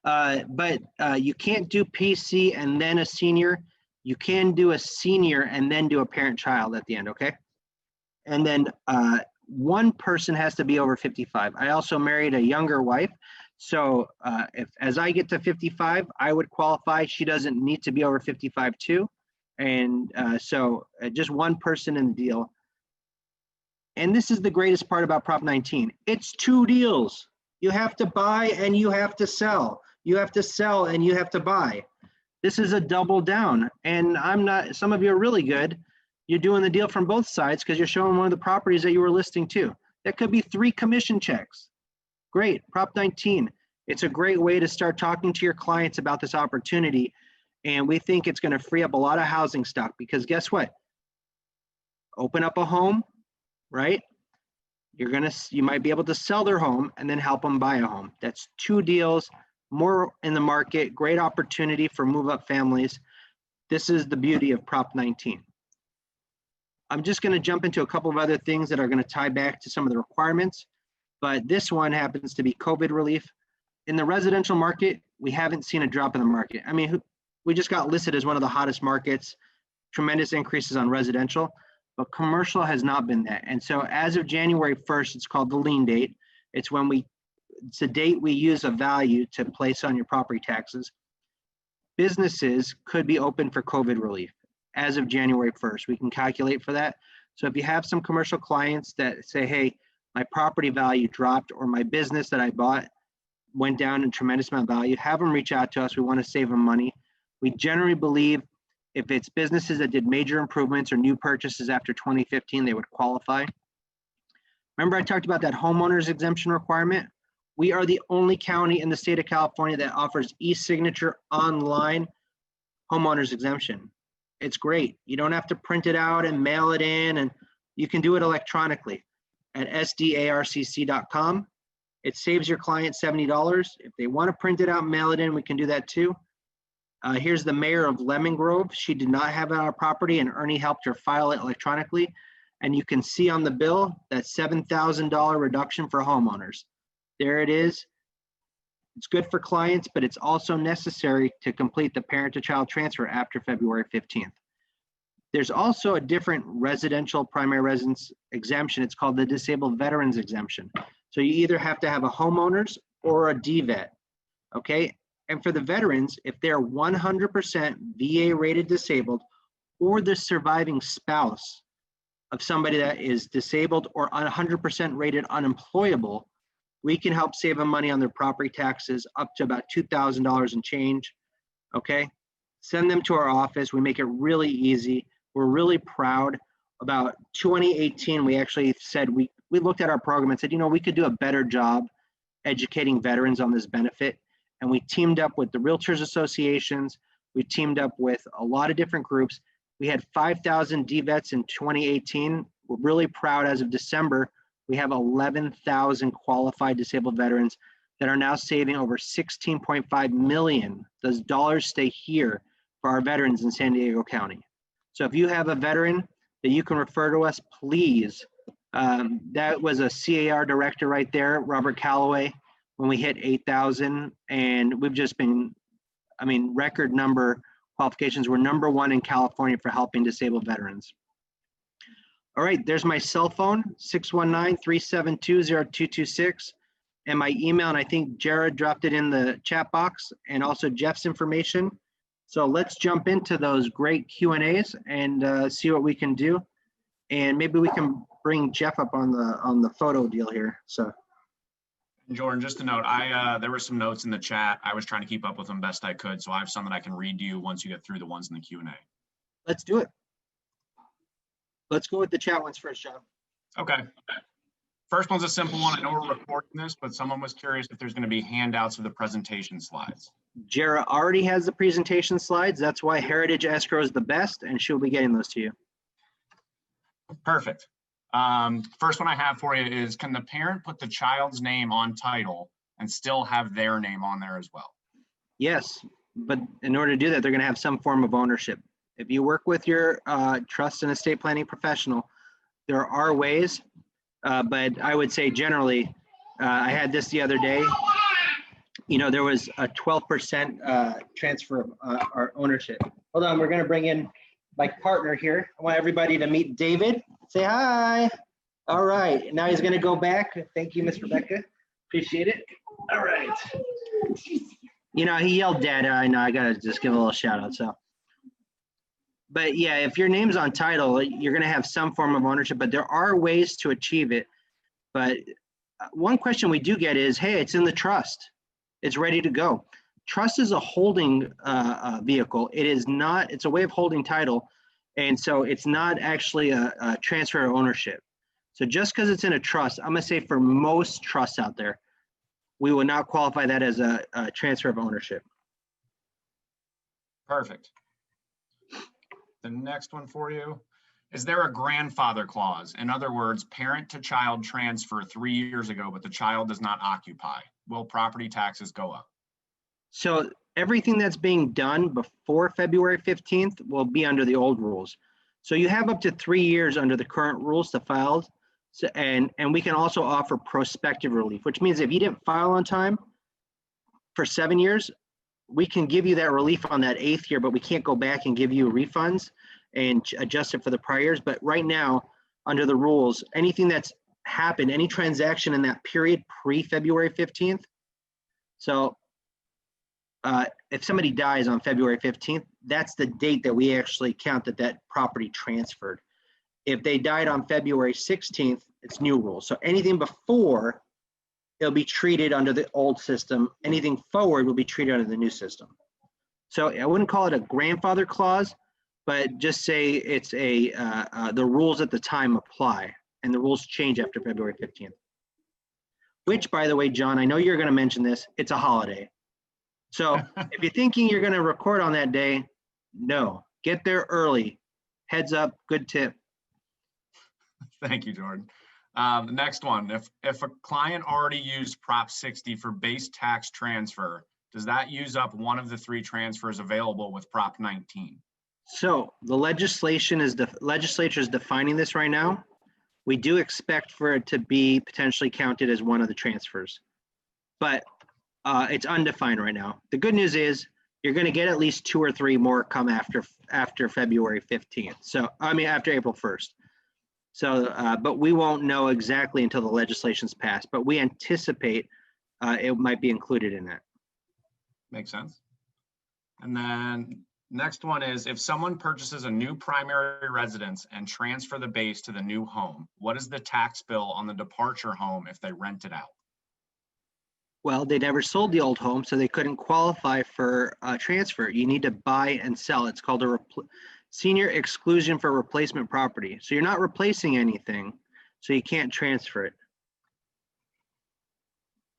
But you can't do PC and then a senior. You can do a senior and then do a parent-child at the end, okay? And then one person has to be over 55. I also married a younger wife. So as I get to 55, I would qualify. She doesn't need to be over 55 too. And so just one person in the deal. And this is the greatest part about Prop 19. It's 2 deals. You have to buy and you have to sell. You have to sell and you have to buy. This is a double down. And I'm not, some of you are really good. You're doing the deal from both sides because you're showing one of the properties that you were listing too. That could be 3 commission checks. Great, Prop 19. It's a great way to start talking to your clients about this opportunity. And we think it's going to free up a lot of housing stock because guess what? Open up a home, right? You might be able to sell their home and then help them buy a home. That's 2 deals, more in the market, great opportunity for move-up families. This is the beauty of Prop 19. I'm just going to jump into a couple of other things that are going to tie back to some of the requirements, but this one happens to be COVID relief. In the residential market, we haven't seen a drop in the market. I mean, we just got listed as one of the hottest markets, tremendous increases on residential, but commercial has not been that. And so as of January 1st, it's called the lien date. It's a date we use a value to place on your property taxes. Businesses could be open for COVID relief as of January 1st. We can calculate for that. So if you have some commercial clients that say, hey, my property value dropped or my business that I bought went down in a tremendous amount of value, have them reach out to us. We want to save them money. We generally believe if it's businesses that did major improvements or new purchases after 2015, they would qualify. Remember I talked about that homeowner's exemption requirement? We are the only county in the state of California that offers e-signature online homeowner's exemption. It's great. You don't have to print it out and mail it in, and you can do it electronically at sdarcc.com. It saves your client $70. If they want to print it out and mail it in, we can do that too. Here's the mayor of Lemon Grove. She did not have it on our property, and Ernie helped her file it electronically. And you can see on the bill that $7,000 reduction for homeowners. There it is. It's good for clients, but it's also necessary to complete the parent-to-child transfer after February 15th. There's also a different residential primary residence exemption. It's called the disabled veterans exemption. So you either have to have a homeowners or a DVET, okay? And for the veterans, if they're 100% VA rated disabled or the surviving spouse of somebody that is disabled or 100% rated unemployable, we can help save them money on their property taxes up to about $2,000 and change, okay? Send them to our office. We make it really easy. We're really proud. About 2018, we actually said, we looked at our program and said, you know, we could do a better job educating veterans on this benefit. And we teamed up with the Realtors Associations. We teamed up with a lot of different groups. We had 5,000 DVETs in 2018. We're really proud. As of December, we have 11,000 qualified disabled veterans that are now saving over $16.5 million. Those dollars stay here for our veterans in San Diego County. So if you have a veteran that you can refer to us, please. That was a CAR director right there, Robert Calloway, when we hit 8,000. And we've just been, I mean, record number qualifications. We're #1 in California for helping disabled veterans. All right, there's my cell phone, 619-372-0226, and my email, and I think Jared dropped it in the chat box, and also Jeff's information. So let's jump into those great Q&As and see what we can do. And maybe we can bring Jeff up on the photo deal here. So, Jordan, just a note, there were some notes in the chat. I was trying to keep up with them best I could, so I have some that I can read to you once you get through the ones in the Q&A. let's do it. Let's go with the chat ones first, John. Okay. First one's a simple one. I know we're recording this, but someone was curious if there's going to be handouts of the presentation slides. Jara already has the presentation slides. That's why Heritage Escrow is the best, and she'll be getting those to you. Perfect. First one I have for you is, can the parent put the child's name on title and still have their name on there as well? Yes, but in order to do that, they're going to have some form of ownership. If you work with your trust and estate planning professional, there are ways, but I would say generally, I had this the other day, you know, there was a 12% transfer of our ownership. Hold on, we're going to bring in my partner here. I want everybody to meet David. Say hi. All right, now he's going to go back. Thank you, Miss Rebecca. Appreciate it. All right. You know, he yelled data. I know, I got to just give a little shout out. So, but yeah, if your name's on title, you're going to have some form of ownership, but there are ways to achieve it. But one question we do get is, hey, it's in the trust. It's ready to go. Trust is a holding vehicle. It is not, it's a way of holding title. And so it's not actually a transfer of ownership. So just because it's in a trust, I'm gonna say for most trusts out there, we will not qualify that as a transfer of ownership. Perfect. The next one for you, is there a grandfather clause? In other words, parent to child transfer 3 years ago, but the child does not occupy. Will property taxes go up? So everything that's being done before February 15th will be under the old rules. So you have up to 3 years under the current rules to file. So, and we can also offer prospective relief, which means if you didn't file on time for 7 years, we can give you that relief on that 8th year, but we can't go back and give you refunds and adjust it for the prior years. But right now, under the rules, anything that's happened, any transaction in that period pre-February 15th, so if somebody dies on February 15th, that's the date that we actually count that property transferred. If they died on February 16th, it's new rules. So anything before, it'll be treated under the old system. Anything forward will be treated under the new system. So I wouldn't call it a grandfather clause, but just say it's the rules at the time apply, and the rules change after February 15th. Which, by the way, John, I know you're going to mention this, it's a holiday. So if you're thinking you're going to record on that day, no, get there early. Heads up, good tip. Thank you, Jordan. The next one, if a client already used Prop 60 for base tax transfer, does that use up one of the 3 transfers available with Prop 19? So the legislature is defining this right now. We do expect for it to be potentially counted as one of the transfers, but it's undefined right now. The good news is you're going to get at least 2 or 3 more come after February 15th. So, I mean, after April 1st. So, but we won't know exactly until the legislation's passed, but we anticipate it might be included in that. Makes sense. And then next one is, if someone purchases a new primary residence and transfer the base to the new home, what is the tax bill on the departure home if they rent it out? Well, they never sold the old home, so they couldn't qualify for transfer. You need to buy and sell. It's called a senior exclusion for replacement property. So you're not replacing anything, so you can't transfer it.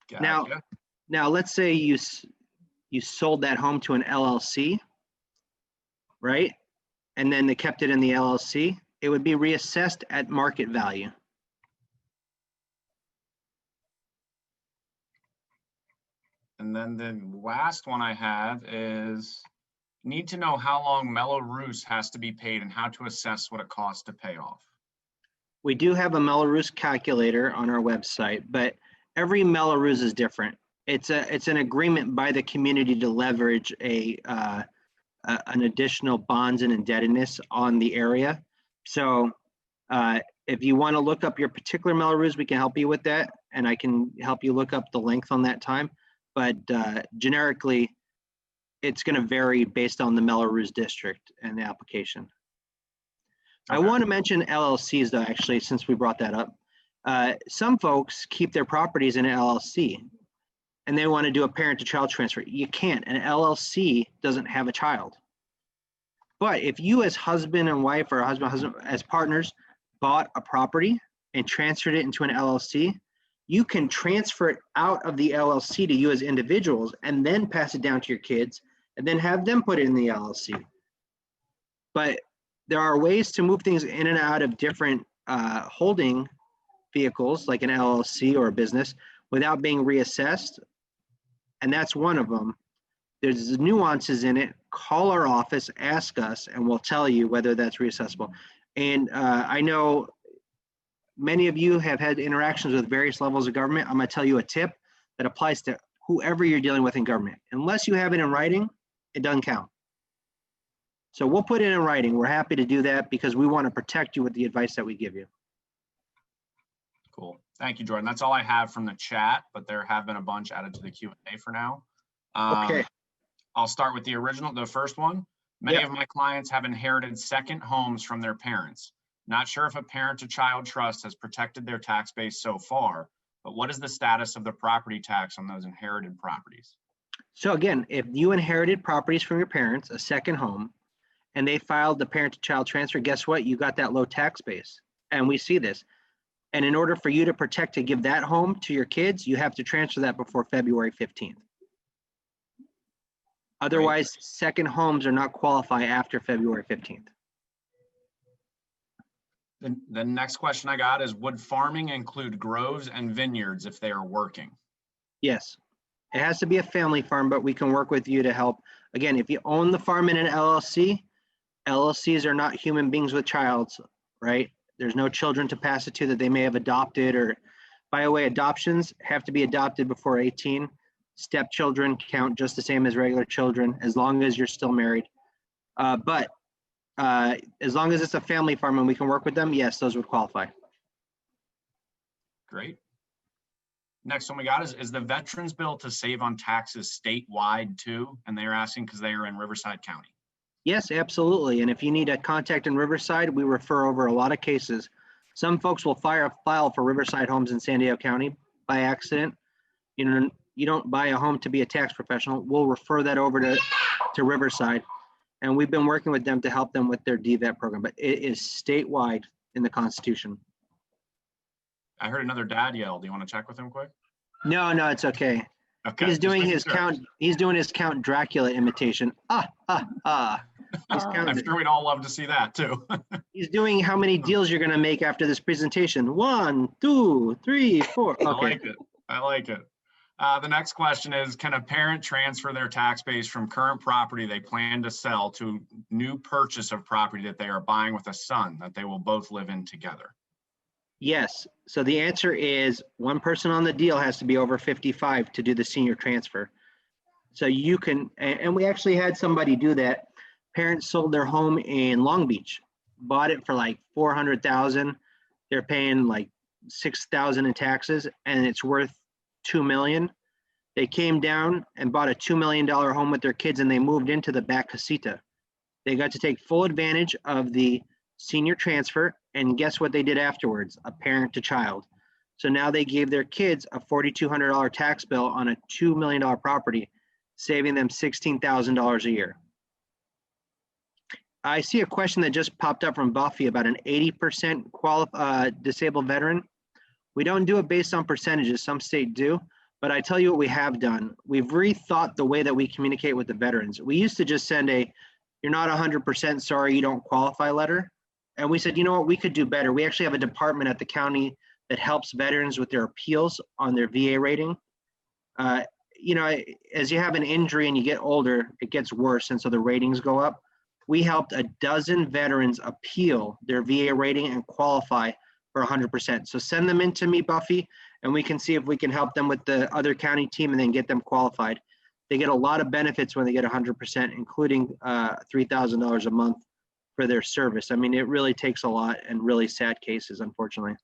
Gotcha. Now let's say you sold that home to an LLC, right? And then they kept it in the LLC. It would be reassessed at market value. And then the last one I have is, need to know how long Mello-Roos has to be paid and how to assess what it costs to pay off. We do have a Mello-Roos calculator on our website, but every Mello-Roos is different. It's an agreement by the community to leverage an additional bonds and indebtedness on the area. So if you want to look up your particular Mello-Roos, we can help you with that, and I can help you look up the length on that time. But generically, it's going to vary based on the Mello-Roos district and the application. Okay. I want to mention LLCs though, actually, since we brought that up. Some folks keep their properties in an LLC and they want to do a parent to child transfer. You can't. An LLC doesn't have a child. But if you as husband and wife or husband as partners bought a property and transferred it into an LLC, you can transfer it out of the LLC to you as individuals and then pass it down to your kids and then have them put it in the LLC. But there are ways to move things in and out of different holding vehicles like an LLC or a business without being reassessed. And that's one of them. There's nuances in it. Call our office, ask us, and we'll tell you whether that's reassessable. And I know many of you have had interactions with various levels of government. I'm going to tell you a tip that applies to whoever you're dealing with in government. Unless you have it in writing, it doesn't count. So we'll put it in writing. We're happy to do that because we want to protect you with the advice that we give you. Cool. Thank you, Jordan. That's all I have from the chat, but there have been a bunch added to the Q&A for now. Okay. I'll start with the first one. Many of my clients have inherited second homes from their parents. Not sure if a parent to child trust has protected their tax base so far, but what is the status of the property tax on those inherited properties? So again, if you inherited properties from your parents, a second home, and they filed the parent to child transfer, guess what? You got that low tax base. And we see this. And in order for you to protect to give that home to your kids, you have to transfer that before February 15th. Otherwise, right, second homes are not qualify after February 15th. The next question I got is, would farming include groves and vineyards if they are working? Yes, it has to be a family farm, but we can work with you to help. Again, if you own the farm in an LLC, LLCs are not human beings with childs, right? There's no children to pass it to that they may have adopted, or by the way, adoptions have to be adopted before 18. Stepchildren count just the same as regular children, as long as you're still married. But as long as it's a family farm and we can work with them, yes, those would qualify. Great. Next one we got is the Veterans Bill to save on taxes statewide too? And they're asking because they are in Riverside County. Yes, absolutely. And if you need a contact in Riverside, we refer over a lot of cases. Some folks will file for Riverside homes in San Diego County by accident. You know, you don't buy a home to be a tax professional. We'll refer that over to Riverside. And we've been working with them to help them with their DVET program, but it is statewide in the Constitution. I heard another dad yell. Do you want to check with him quick? No, it's okay. Okay. He's doing his Count Dracula imitation. I'm sure we'd all love to see that too. He's doing how many deals you're going to make after this presentation. 1, 2, 3, 4. Okay. I like it. The next question is, can a parent transfer their tax base from current property they plan to sell to new purchase of property that they are buying with a son that they will both live in together? Yes. So the answer is one person on the deal has to be over 55 to do the senior transfer. So you can, and we actually had somebody do that. Parents sold their home in Long Beach, bought it for like $400,000. they're paying like $6,000 in taxes and it's worth $2 million. They came down and bought a $2 million home with their kids and they moved into the back casita. They got to take full advantage of the senior transfer, and guess what they did afterwards? A parent to child. So now they gave their kids a $4,200 tax bill on a $2 million property, saving them $16,000 a year. I see a question that just popped up from Buffy about an 80% disabled veteran. We don't do it based on percentages, some states do, but I tell you what we have done. We've rethought the way that we communicate with the veterans. We used to just send a, you're not 100% sorry, you don't qualify letter. And we said, you know what, we could do better. We actually have a department at the county that helps veterans with their appeals on their VA rating. You know, as you have an injury and you get older, it gets worse, and so the ratings go up. We helped a dozen veterans appeal their VA rating and qualify for 100%. So send them in to me, Buffy, and we can see if we can help them with the other county team and then get them qualified. They get a lot of benefits when they get 100%, including $3,000 a month for their service. I mean, it really takes a lot and really sad cases, unfortunately.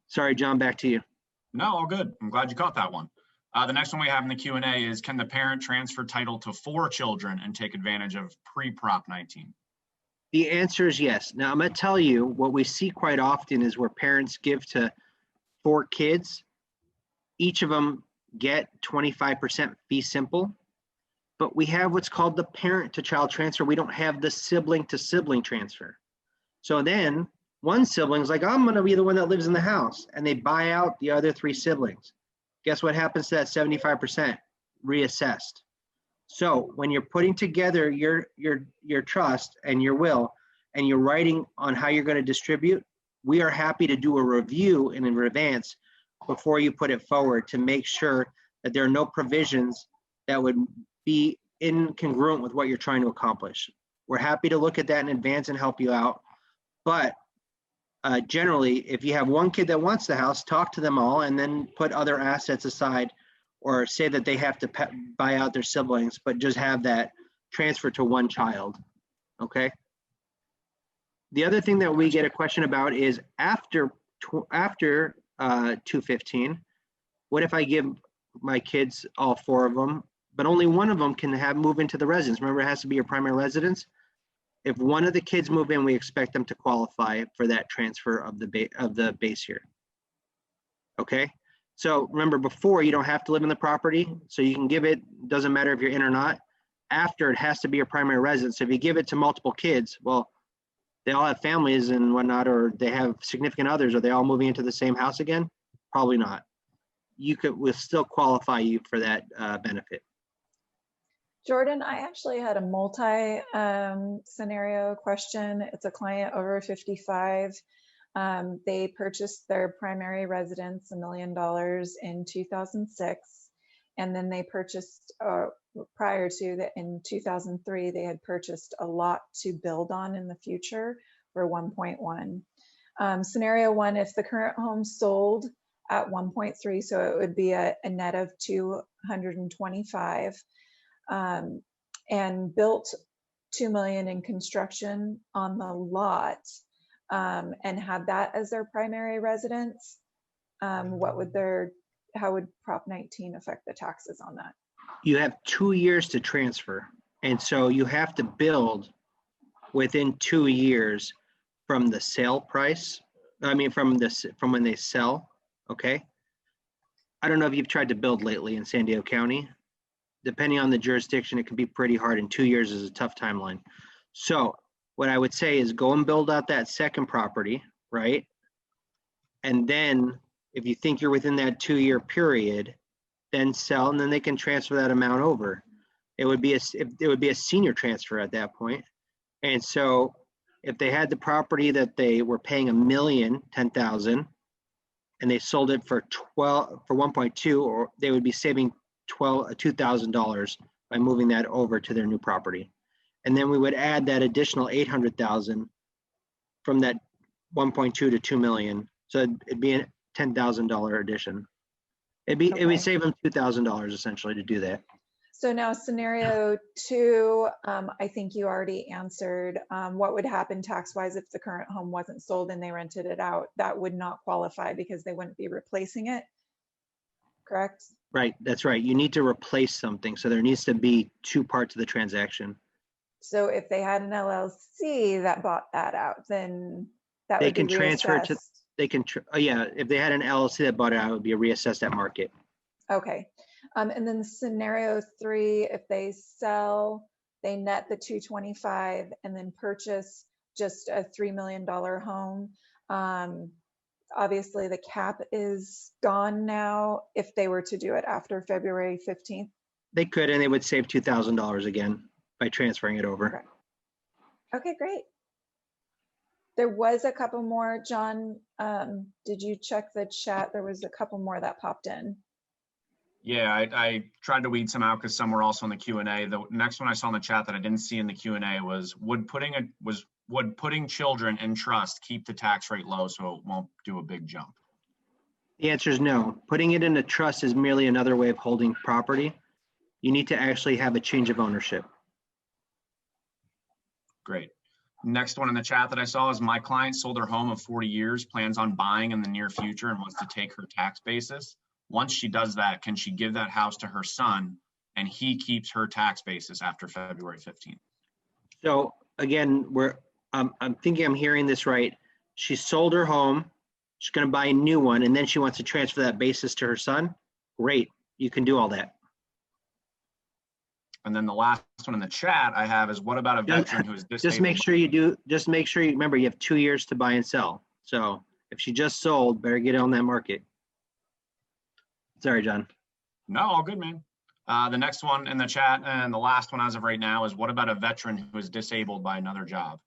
Sorry, John, back to you. No, all good. I'm glad you caught that one. The next one we have in the Q&A is, can the parent transfer title to 4 children and take advantage of pre-Prop 19? The answer is yes. Now, I'm going to tell you what we see quite often is where parents give to 4 kids. Each of them get 25% fee simple, but we have what's called the parent to child transfer. We don't have the sibling to sibling transfer. So then one sibling's like, I'm going to be the one that lives in the house, and they buy out the other 3 siblings. Guess what happens to that 75%? Reassessed. So when you're putting together your trust and your will, and you're writing on how you're going to distribute, we are happy to do a review in advance before you put it forward to make sure that there are no provisions that would be incongruent with what you're trying to accomplish. We're happy to look at that in advance and help you out. But generally, if you have one kid that wants the house, talk to them all and then put other assets aside, or say that they have to buy out their siblings, but just have that transfer to one child, okay? The other thing that we get a question about is after 215, what if I give my kids all 4 of them, but only one of them can move into the residence? Remember, it has to be your primary residence. If one of the kids move in, we expect them to qualify for that transfer of the base year. Okay, so remember, before, you don't have to live in the property, so you can give it, doesn't matter if you're in or not. After, it has to be your primary residence. So if you give it to multiple kids, well, they all have families and whatnot, or they have significant others. Are they all moving into the same house again? Probably not. We'll still qualify you for that benefit. Jordan, I actually had a multi-scenario question. It's a client over 55. They purchased their primary residence, $1 million in 2006. And then they purchased, prior to that, in 2003, they had purchased a lot to build on in the future for 1.1. Scenario 1, if the current home sold at 1.3, so it would be a net of 225. And built $2 million in construction on the lot, and had that as their primary residence, how would Prop 19 affect the taxes on that? You have 2 years to transfer, and so you have to build within 2 years from the sale price. I mean, from when they sell. Okay. I don't know if you've tried to build lately in San Diego County. Depending on the jurisdiction, it can be pretty hard, and 2 years is a tough timeline. So what I would say is go and build out that second property, right? And then if you think you're within that 2-year period, then sell, and then they can transfer that amount over. It would be a senior transfer at that point. And so if they had the property that they were paying $1,010,000 and they sold it for 1.2, or they would be saving $2,000 by moving that over to their new property. And then we would add that additional $800,000 from that 1.2 to 2 million. So it'd be a $10,000 addition. It would save them $2,000 essentially to do that. So now scenario 2, I think you already answered. What would happen tax-wise if the current home wasn't sold and they rented it out? That would not qualify because they wouldn't be replacing it, correct? Right, that's right. You need to replace something. So there needs to be two parts of the transaction. So if they had an LLC that bought that out, then that They would be can transfer it to, reassessed. they can, oh yeah, if they had an LLC that bought it out, it would be reassessed at market. Okay. And then scenario 3, if they sell, they net the 225 and then purchase just a $3 million home. Obviously the cap is gone now if they were to do it after February 15th. They could, and they would save $2,000 again by transferring it over. Okay, great. There was a couple more, John. Did you check the chat? There was a couple more that popped in. Yeah, I tried to weed some out because some were also in the Q&A. The next one I saw in the chat that I didn't see in the Q&A was would putting children in trust keep the tax rate low so it won't do a big jump? The answer is no. Putting it in a trust is merely another way of holding property. You need to actually have a change of ownership. Great. Next one in the chat that I saw is my client sold her home of 40 years, plans on buying in the near future and wants to take her tax basis. Once she does that, can she give that house to her son and he keeps her tax basis after February 15th? So again, I'm thinking I'm hearing this right. She sold her home, she's going to buy a new one, and then she wants to transfer that basis to her son. Great, you can do all that. And then the last one in the chat I have is what about a veteran who is disabled? Just make sure you do. Just make sure you remember you have 2 years to buy and sell. So if she just sold, better get on that market. Sorry, John. No, all good, man. The next one in the chat and the last one as of right now is what about a veteran who is disabled by another job?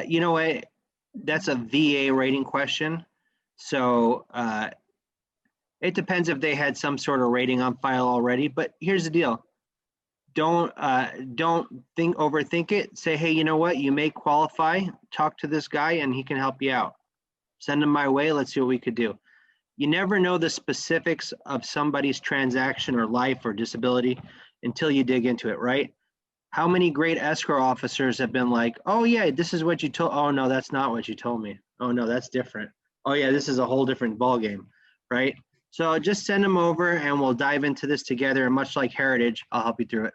You know what? That's a VA rating question. So it depends if they had some sort of rating on file already. But here's the deal: don't overthink it. Say, hey, you know what? You may qualify. Talk to this guy, and he can help you out. Send him my way. Let's see what we could do. You never know the specifics of somebody's transaction or life or disability until you dig into it, right? How many great escrow officers have been like, oh yeah, this is what you told, oh no, that's not what you told me. Oh no, that's different. Oh yeah, this is a whole different ballgame, right? So just send them over and we'll dive into this together. And much like Heritage, I'll help you through it.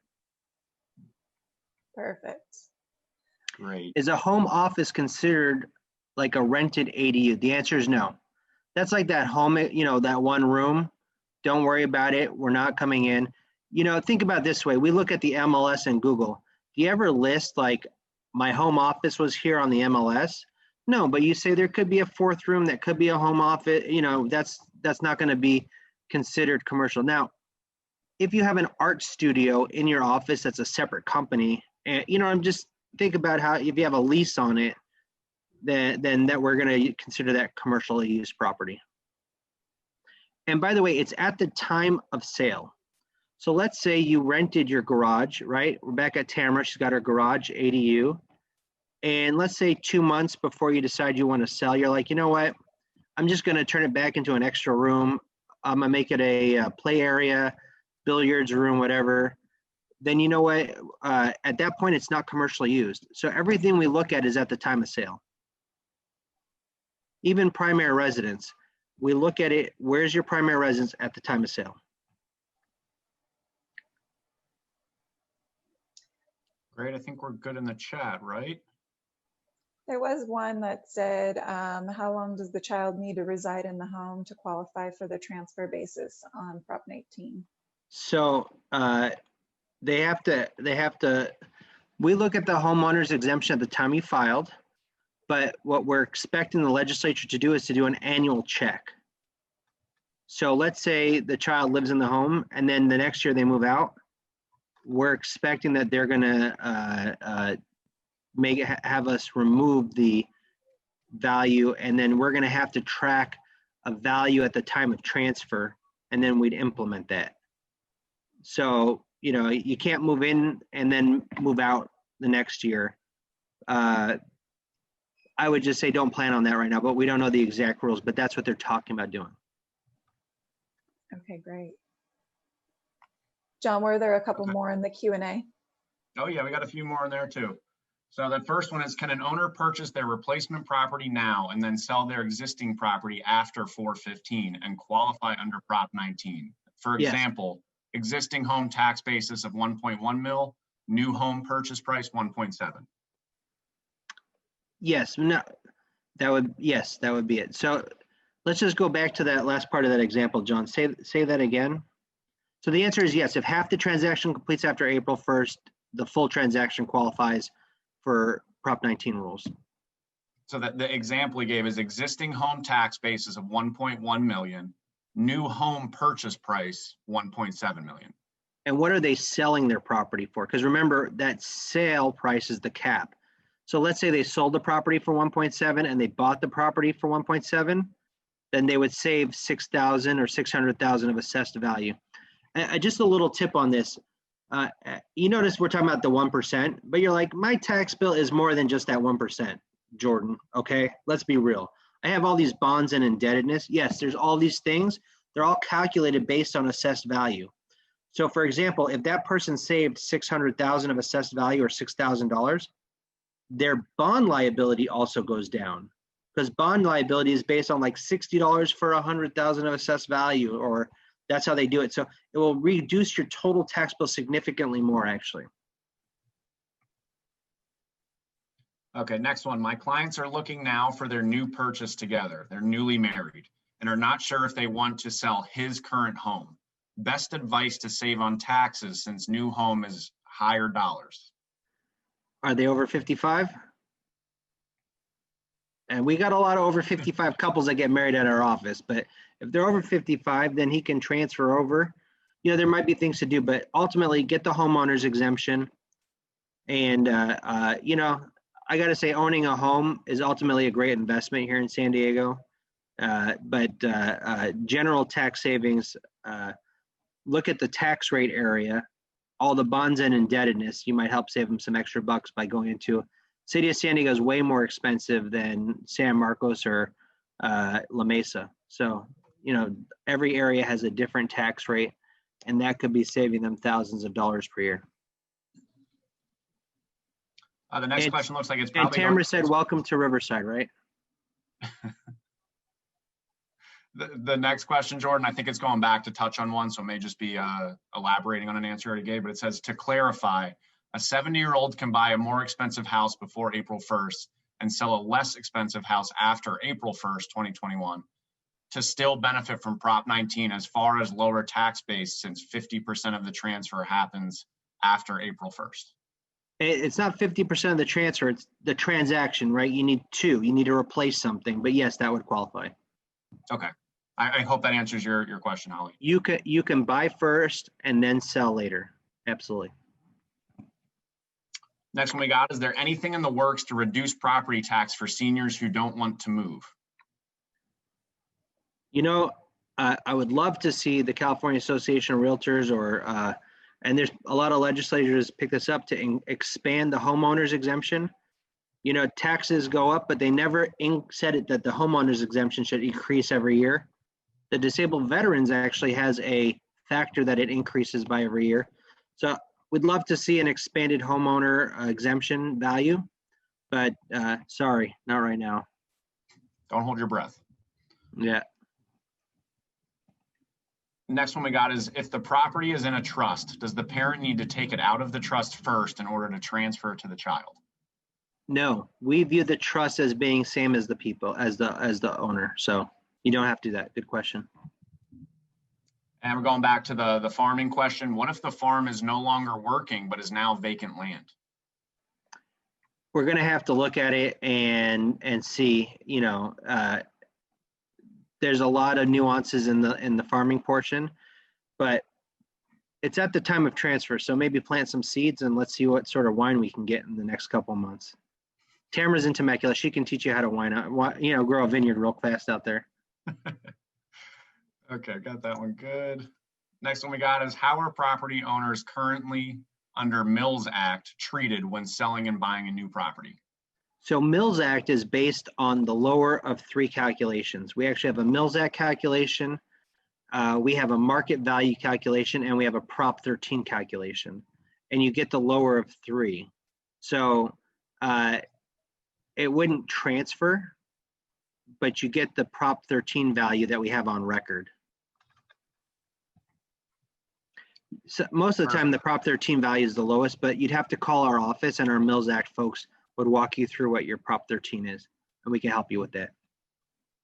Perfect. Great. Is a home office considered like a rented ADU? The answer is no. That's like that home, you know, that one room. Don't worry about it. We're not coming in. You know, think about it this way. We look at the MLS and Google. Do you ever list like my home office was here on the MLS? No, but you say there could be a fourth room that could be a home office. You know, that's not going to be considered commercial. Now, if you have an art studio in your office, that's a separate company. And, you know, I'm just think about how if you have a lease on it, then that we're going to consider that commercial use property. And by the way, it's at the time of sale. So let's say you rented your garage, right? Rebecca Tamara, she's got her garage ADU. And let's say 2 months before you decide you want to sell, you're like, you know what? I'm just going to turn it back into an extra room. I'm going to make it a play area, billiards room, whatever. Then you know what? At that point, it's not commercially used. So everything we look at is at the time of sale. Even primary residence, we look at it, where's your primary residence at the time of sale? Great, I think we're good in the chat, right? There was one that said, how long does the child need to reside in the home to qualify for the transfer basis on Prop 19? So they have to, we look at the homeowner's exemption at the time you filed. But what we're expecting the legislature to do is to do an annual check. So let's say the child lives in the home and then the next year they move out. We're expecting that they're going to have us remove the value, and then we're going to have to track a value at the time of transfer, and then we'd implement that. So, you know, you can't move in and then move out the next year. I would just say don't plan on that right now, but we don't know the exact rules, but that's what they're talking about doing. Okay, great. John, were there a couple more in the Q&A? Oh yeah, we got a few more in there too. So the first one is, can an owner purchase their replacement property now and then sell their existing property after 4/15 and qualify under Prop 19? For Yes. example, existing home tax basis of 1.1 mil, new home purchase price 1.7. Yes, no, that would be it. So let's just go back to that last part of that example, John. Say that again. So the answer is yes. If half the transaction completes after April 1st, the full transaction qualifies for Prop 19 rules. So that the example he gave is existing home tax basis of 1.1 million, new home purchase price 1.7 million. And what are they selling their property for? Because remember, that sale price is the cap. So let's say they sold the property for 1.7 and they bought the property for 1.7, then they would save 6,000 or 600,000 of assessed value. Just a little tip on this. You notice we're talking about the 1%, but you're like, my tax bill is more than just that 1%, Jordan, okay? Let's be real. I have all these bonds and indebtedness. Yes, there's all these things. They're all calculated based on assessed value. So for example, if that person saved 600,000 of assessed value or $6,000, their bond liability also goes down, because bond liability is based on like $60 for 100,000 of assessed value, or that's how they do it. So it will reduce your total tax bill significantly more, actually. Okay, next one. My clients are looking now for their new purchase together. They're newly married and are not sure if they want to sell his current home. Best advice to save on taxes since new home is higher dollars. Are they over 55? And we got a lot of over 55 couples that get married at our office, but if they're over 55, then he can transfer over. You know, there might be things to do, but ultimately get the homeowner's exemption. And, you know, I got to say, owning a home is ultimately a great investment here in San Diego. But general tax savings, look at the tax rate area, all the bonds and indebtedness. You might help save them some extra bucks by going into City of San Diego is way more expensive than San Marcos or La Mesa. So, you know, every area has a different tax rate, and that could be saving them thousands of dollars per year. The next question looks like it's probably— And Tamara said, welcome to Riverside, right? The next question, Jordan, I think it's going back to touch on one, so it may just be elaborating on an answer I already gave, but it says, to clarify, a 70-year-old can buy a more expensive house before April 1st and sell a less expensive house after April 1st, 2021, to still benefit from Prop 19 as far as lower tax base, since 50% of the transfer happens after April 1st. It's not 50% of the transfer, it's the transaction, right? You need two, you need to replace something, but yes, that would qualify. Okay. I hope that answers your question, Holly. You can buy first and then sell later. Absolutely. Next one we got, is there anything in the works to reduce property tax for seniors who don't want to move? You know, I would love to see the California Association of Realtors or, and there's a lot of legislators pick this up to expand the homeowner's exemption. You know, taxes go up, but they never said it that the homeowner's exemption should increase every year. The disabled veterans actually has a factor that it increases by every year. So we'd love to see an expanded homeowner exemption value, but sorry, not right now. Don't hold your breath. Yeah. Next one we got is, if the property is in a trust, does the parent need to take it out of the trust first in order to transfer it to the child? No, we view the trust as being same as the people, as the owner. So you don't have to do that. Good question. And we're going back to the farming question. What if the farm is no longer working, but is now vacant land? We're going to have to look at it and see, you know, there's a lot of nuances in the farming portion, but it's at the time of transfer. So maybe plant some seeds and let's see what sort of wine we can get in the next couple of months. Tamara's in Temecula. She can teach you how to grow a vineyard real fast out there. Okay, got that one good. Next one we got is, how are property owners currently under Mills Act treated when selling and buying a new property? So Mills Act is based on the lower of three calculations. We actually have a Mills Act calculation, we have a market value calculation and we have a Prop 13 calculation, and you get the lower of 3. So it wouldn't transfer, but you get the Prop 13 value that we have on record. So most of the time, the Prop 13 value is the lowest, but you'd have to call our office, and our Mills Act folks would walk you through what your Prop 13 is, and we can help you with that.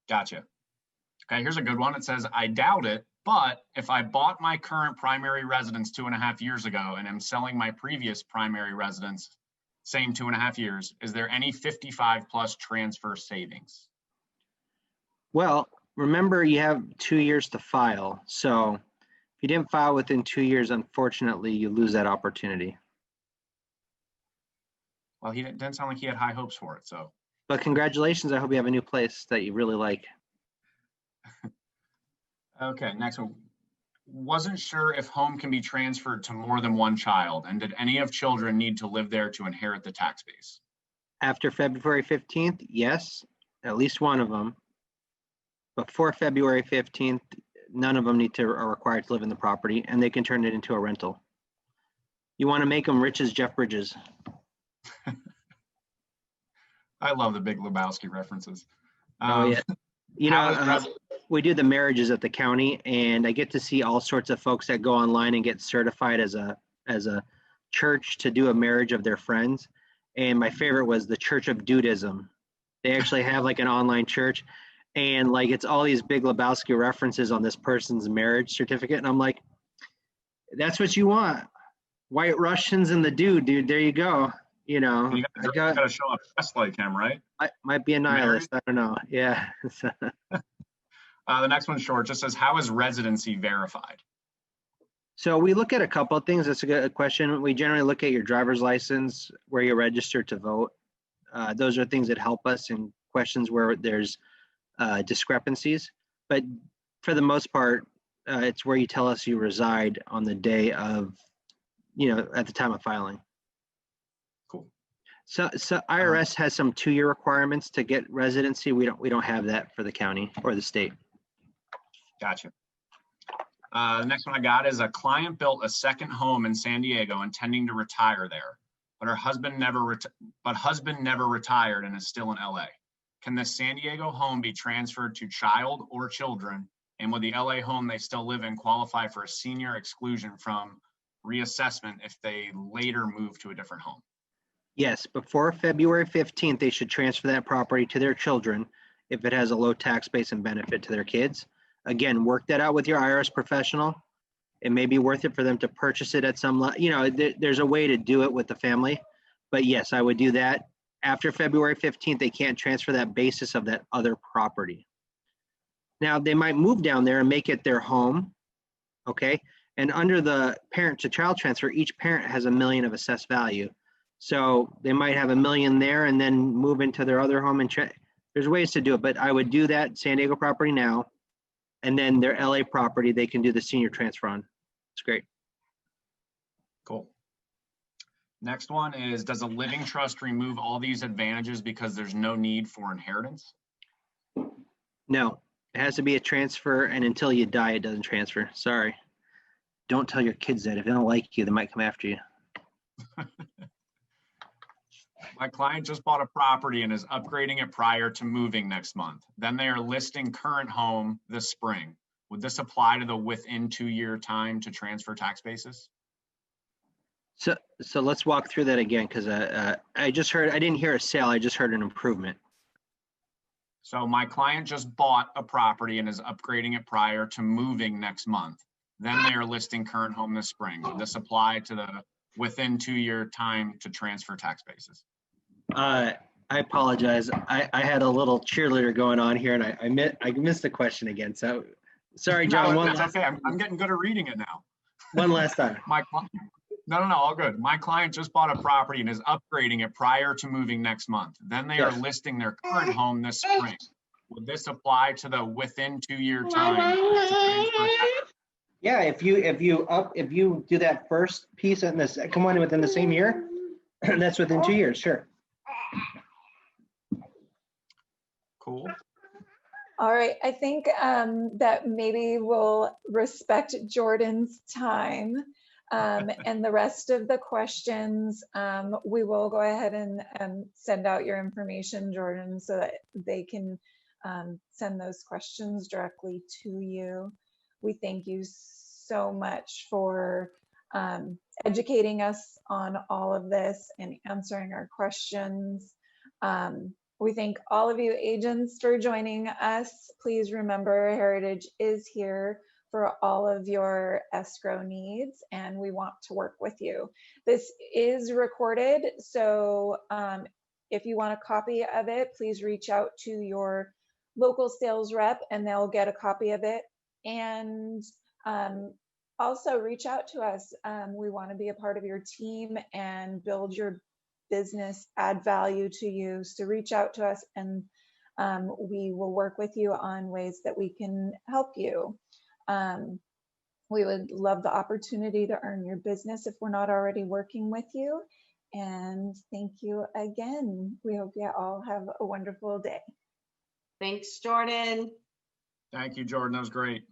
Gotcha. Okay, here's a good one. It says, I doubt it, but if I bought my current primary residence 2.5 years ago and am selling my previous primary residence, same 2.5 years, is there any 55 plus transfer savings? Well, remember you have 2 years to file. So if you didn't file within 2 years, unfortunately, you lose that opportunity. Well, he didn't sound like he had high hopes for it, so. But congratulations, I hope you have a new place that you really like. Okay, next one. Wasn't sure if home can be transferred to more than one child, and did any of children need to live there to inherit the tax base? After February 15th, yes, at least one of them. Before February 15th, none of them are required to live in the property, and they can turn it into a rental. You want to make them rich as Jeff Bridges. I love the Big Lebowski references. Oh yeah, you know, we do the marriages at the county, and I get to see all sorts of folks that go online and get certified as a church to do a marriage of their friends. And my favorite was the Church of Dudism. They actually have like an online church, and like it's all these Big Lebowski references on this person's marriage certificate, and I'm like, that's what you want, White Russians and the dude. There you go. You know, you gotta show up just like him, right? I might be a nihilist. I don't know. Yeah. The next one's short. Just says, how is residency verified? So we look at a couple of things. That's a good question. We generally look at your driver's license, where you're registered to vote. Those are things that help us in questions where there's discrepancies. But for the most part, it's where you tell us you reside on the day of, at the time of filing. Cool. So IRS has some 2-year requirements to get residency. We don't have that for the county or the state. Gotcha. The next one I got is a client built a second home in San Diego intending to retire there, but her husband never retired and is still in LA. Can the San Diego home be transferred to child or children? And would the LA home they still live in qualify for a senior exclusion from reassessment if they later move to a different home? Yes, before February 15th, they should transfer that property to their children if it has a low tax base and benefit to their kids. Again, work that out with your IRS professional. It may be worth it for them to purchase it at some, there's a way to do it with the family. But yes, I would do that. After February 15th, they can't transfer that basis of that other property. Now, they might move down there and make it their home, okay? And under the parent to child transfer, each parent has $1 million of assessed value. So they might have $1 million there and then move into their other home and there's ways to do it, but I would do that San Diego property now, and then their LA property, they can do the senior transfer on. It's great. Cool. Next one is, does a living trust remove all these advantages because there's no need for inheritance? No, it has to be a transfer, and until you die, it doesn't transfer. Sorry. Don't tell your kids that. If they don't like you, they might come after you. My client just bought a property and is upgrading it prior to moving next month. Then they are listing current home this spring. Would this apply to the within 2-year time to transfer tax basis? So let's walk through that again, because I didn't hear a sale, I just heard an improvement. So my client just bought a property and is upgrading it prior to moving next month. Then they are listing current home this spring. Would this apply to the within 2-year time to transfer tax basis? I apologize. I had a little cheerleader going on here, and I missed the question again. So sorry, John. No, that's okay. I'm getting good at reading it now. One last time. No, all good. My client just bought a property and is upgrading it prior to moving next month. Then they are listing their current home this spring. Would this apply to the within 2-year time to transfer tax? Yeah, if you do that first piece and this come on within the same year, that's within 2 years, sure. Cool. All right, I think that maybe we'll respect Jordan's time. And the rest of the questions, we will go ahead and send out your information, Jordan, so that they can send those questions directly to you. We thank you so much for educating us on all of this and answering our questions. We thank all of you agents for joining us. Please remember Heritage is here for all of your escrow needs, and we want to work with you. This is recorded, so if you want a copy of it, please reach out to your local sales rep and they'll get a copy of it. And also reach out to us. We want to be a part of your team and build your business, add value to you. So reach out to us and we will work with you on ways that we can help you. We would love the opportunity to earn your business if we're not already working with you. And thank you again. We hope you all have a wonderful day. Thanks, Jordan. Thank you, Jordan. That was great.